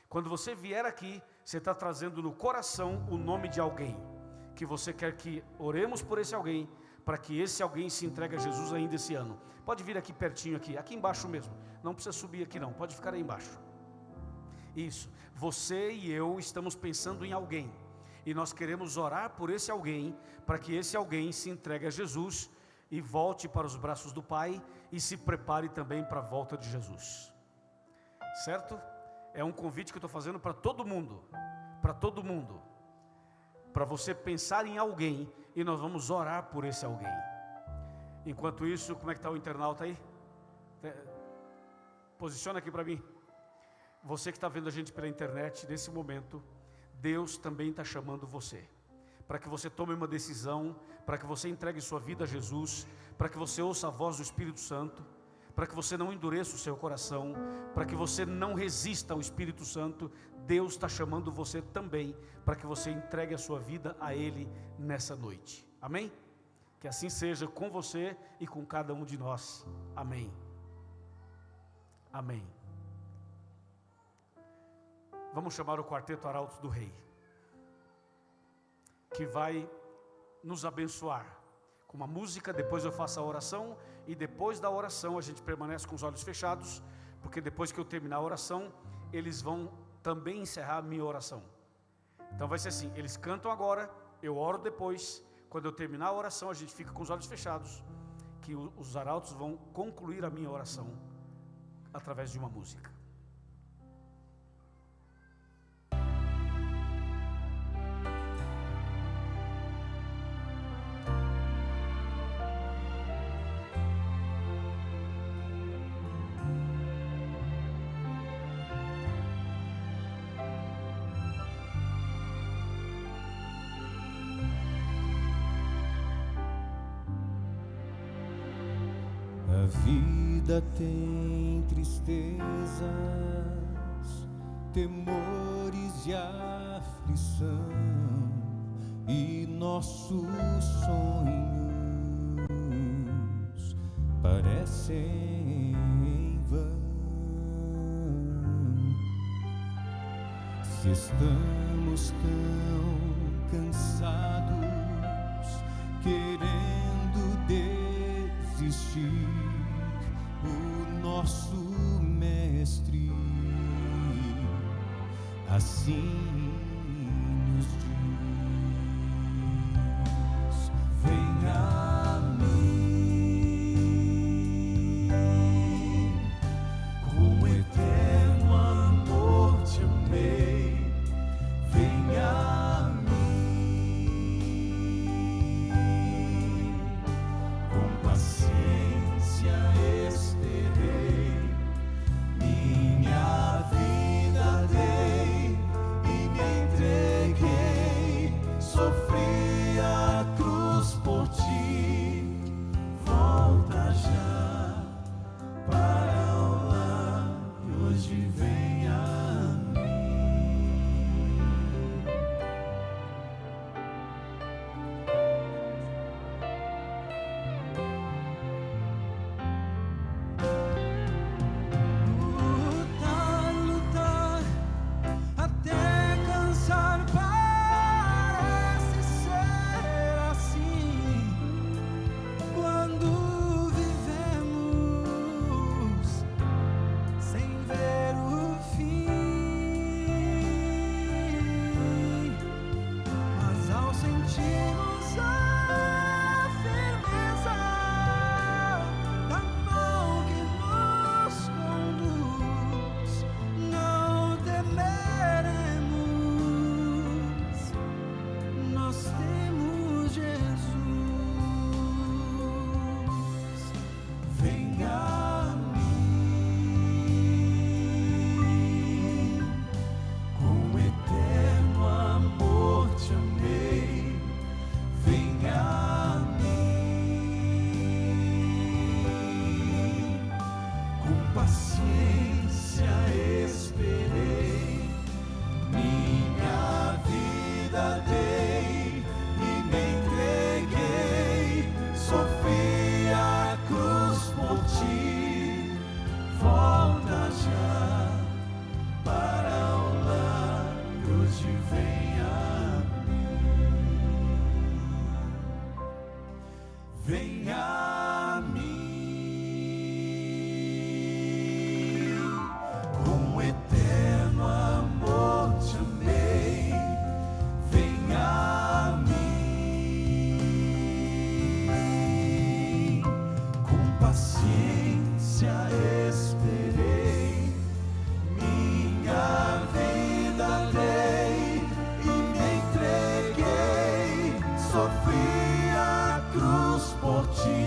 Quando você vier aqui, você está trazendo no coração o nome de alguém que você quer que oremos por esse alguém, para que esse alguém se entregue a Jesus ainda esse ano. Pode vir aqui pertinho, aqui embaixo mesmo. Não precisa subir aqui não, pode ficar aí embaixo. Isso, você e eu estamos pensando em alguém, e nós queremos orar por esse alguém, para que esse alguém se entregue a Jesus, e volte para os braços do Pai, e se prepare também para a volta de Jesus. Certo? É um convite que eu estou fazendo para todo mundo, para você pensar em alguém, e nós vamos orar por esse alguém. Enquanto isso, como é que está o internauta aí? Posiciona aqui para mim. Você que está vendo a gente pela internet, nesse momento, Deus também está chamando você, para que você tome uma decisão, para que você entregue sua vida a Jesus, para que você ouça a voz do Espírito Santo, para que você não endureça o seu coração, para que você não resista ao Espírito Santo. Deus está chamando você também, para que você entregue a sua vida a Ele nessa noite. Amém? Que assim seja com você e com cada um de nós. Amém. Amém. Vamos chamar o quarteto Arautos do Rei, que vai nos abençoar com uma música. Depois eu faço a oração, e depois da oração a gente permanece com os olhos fechados, porque depois que eu terminar a oração, eles vão também encerrar a minha oração. Então vai ser assim: eles cantam agora, eu oro depois. Quando eu terminar a oração, a gente fica com os olhos fechados, que os arautos vão concluir a minha oração através de uma música. A vida tem tristezas, temores e aflição, e nossos sonhos parecem em vão. Se estamos tão cansados, querendo desistir, o nosso mestre assim nos diz: venha a mim, com eterno amor te amei, sentimos a firmeza da mão que nos conduz. Não temeremos, nós temos Jesus. Venha a mim, com eterno amor te amei. Venha a mim, com paciência esperei, minha vida dei e me entreguei, sofri a cruz por ti. Volta já para o lar, cruz de venha a mim. Venha a mim, com eterno amor te amei. Venha a mim, com paciência esperei, minha vida dei e me entreguei, sofri a cruz por ti.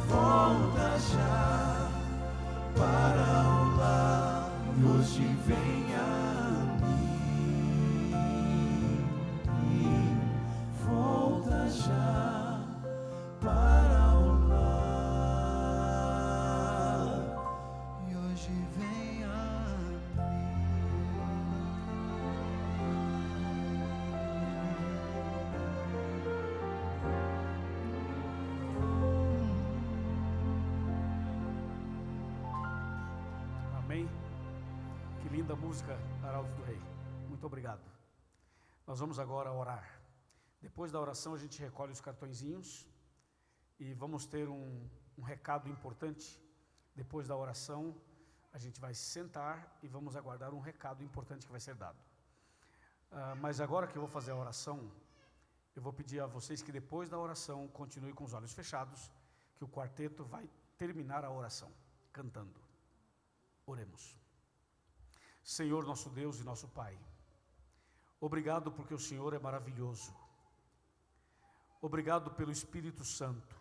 Volta já para o lar, cruz de venha a mim. Volta já para o lar, e hoje vem a Amém? Que linda música, Arautos do Rei. Muito obrigado. Nós vamos agora orar. Depois da oração a gente recolhe os cartõezinhos e vamos ter um recado importante. Depois da oração a gente vai sentar e vamos aguardar um recado importante que vai ser dado. Mas agora que eu vou fazer a oração, eu vou pedir a vocês que depois da oração continuem com os olhos fechados, que o quarteto vai terminar a oração cantando. Oremos. Senhor, nosso Deus e nosso Pai, obrigado porque o Senhor é maravilhoso. Obrigado pelo Espírito Santo,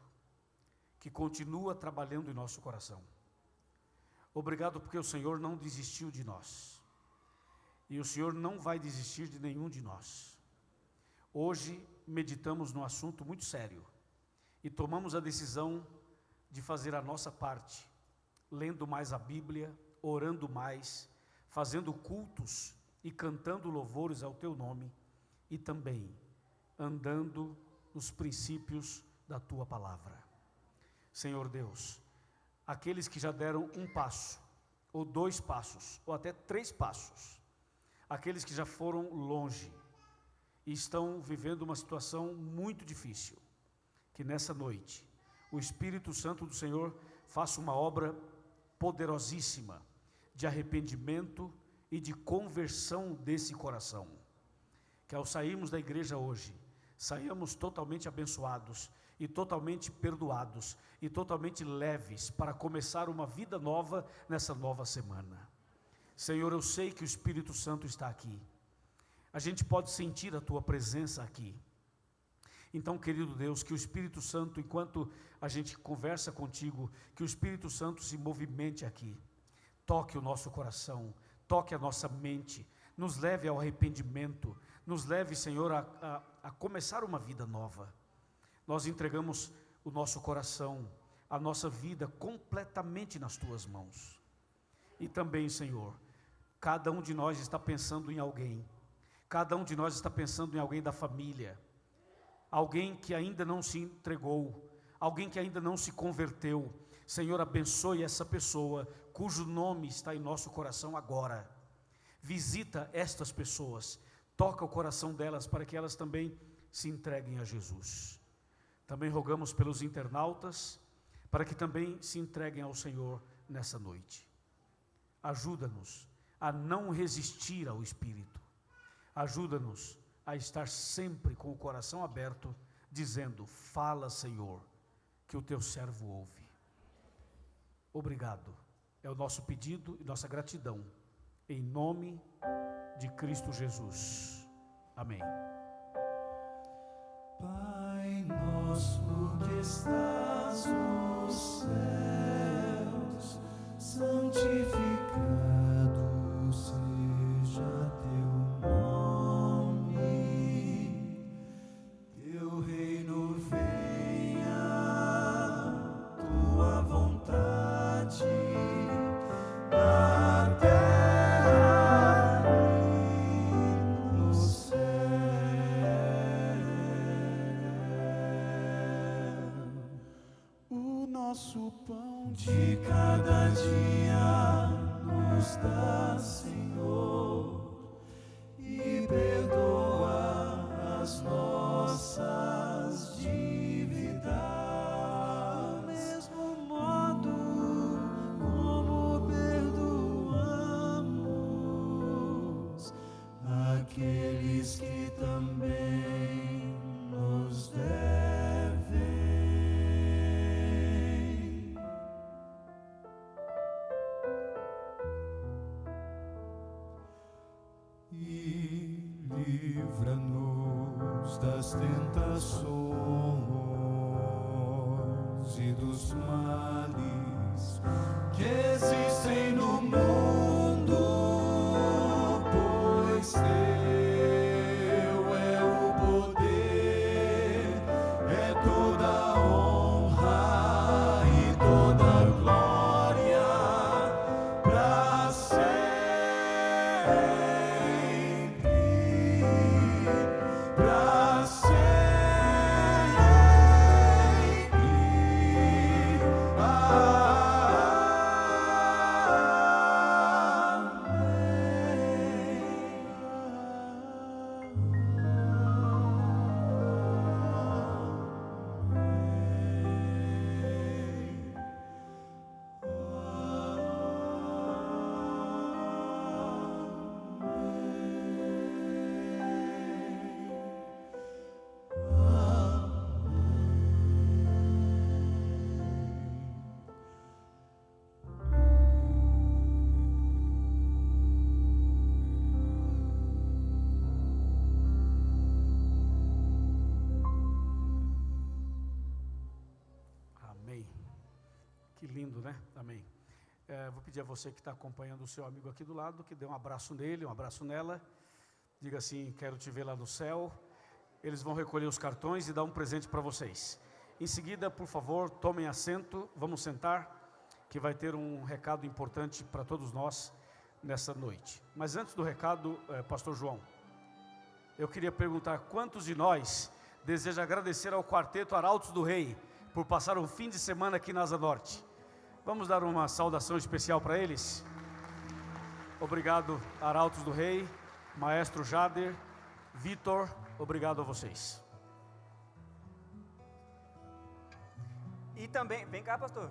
que continua trabalhando em nosso coração. Obrigado porque o Senhor não desistiu de nós. E o Senhor não vai desistir de nenhum de nós. Hoje meditamos num assunto muito sério e tomamos a decisão de fazer a nossa parte, lendo mais a Bíblia, orando mais, fazendo cultos e cantando louvores ao Teu nome e também andando nos princípios da Tua palavra. Senhor Deus, aqueles que já deram um passo, ou 2 passos, ou até 3 passos, aqueles que já foram longe e estão vivendo uma situação muito difícil, que nessa noite o Espírito Santo do Senhor faça uma obra poderosíssima de arrependimento e de conversão desse coração, que ao sairmos da igreja hoje, saiamos totalmente abençoados e totalmente perdoados e totalmente leves para começar uma vida nova nessa nova semana. Senhor, eu sei que o Espírito Santo está aqui. A gente pode sentir a Tua presença aqui. Então, querido Deus, que o Espírito Santo, enquanto a gente conversa contigo, que o Espírito Santo se movimente aqui. Toque o nosso coração, toque a nossa mente, nos leve ao arrependimento, nos leve, Senhor, a começar uma vida nova. Nós entregamos o nosso coração, a nossa vida completamente nas Tuas mãos. E também, Senhor, cada um de nós está pensando em alguém, cada um de nós está pensando em alguém da família, alguém que ainda não se entregou, alguém que ainda não se converteu. Senhor, abençoe essa pessoa cujo nome está em nosso coração agora. Visita estas pessoas, toca o coração delas para que elas também se entreguem a Jesus. Também rogamos pelos internautas, para que também se entreguem ao Senhor nessa noite. Ajuda-nos a não resistir ao Espírito. Ajuda-nos a estar sempre com o coração aberto, dizendo: fala, Senhor, que o teu servo ouve. Obrigado, é o nosso pedido e nossa gratidão, em nome de Cristo Jesus. Amém. Pai nosso que estás nos céus, santificado seja teu nome, teu reino venha, tua vontade na terra e no céu. O nosso pão de cada dia nos dá, Senhor, e perdoa as nossas dívidas, do mesmo modo como perdoamos aqueles que também nos devem. E livra-nos das tentações e dos males que existem no mundo, pois teu é o poder, é toda a honra e toda a glória para sempre, para sempre. Amém. Que lindo, né? Amém. Vou pedir a você que está acompanhando o seu amigo aqui do lado, que dê um abraço nele, um abraço nela. Diga assim: quero te ver lá no céu. Eles vão recolher os cartões e dar um presente para vocês. Em seguida, por favor, tomem assento, vamos sentar, que vai ter um recado importante para todos nós nessa noite. Mas antes do recado, Pastor João, eu queria perguntar: quantos de nós desejam agradecer ao Quarteto Arautos do Rei por passar um fim de semana aqui na Asa Norte? Vamos dar uma saudação especial para eles? Obrigado, Arautos do Rei, Maestro Jader, Vitor, obrigado a vocês. E também, vem cá, pastor.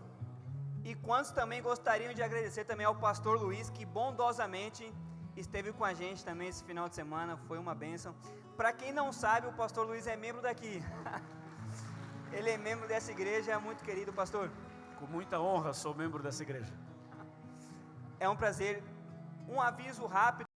E quantos também gostariam de agradecer também ao pastor Luiz, que bondosamente esteve com a gente também esse final de semana, foi uma bênção. Para quem não sabe, o pastor Luiz é membro daqui. Ele é membro dessa igreja, muito querido pastor. Com muita honra sou membro dessa igreja. É um prazer. Um aviso rápido.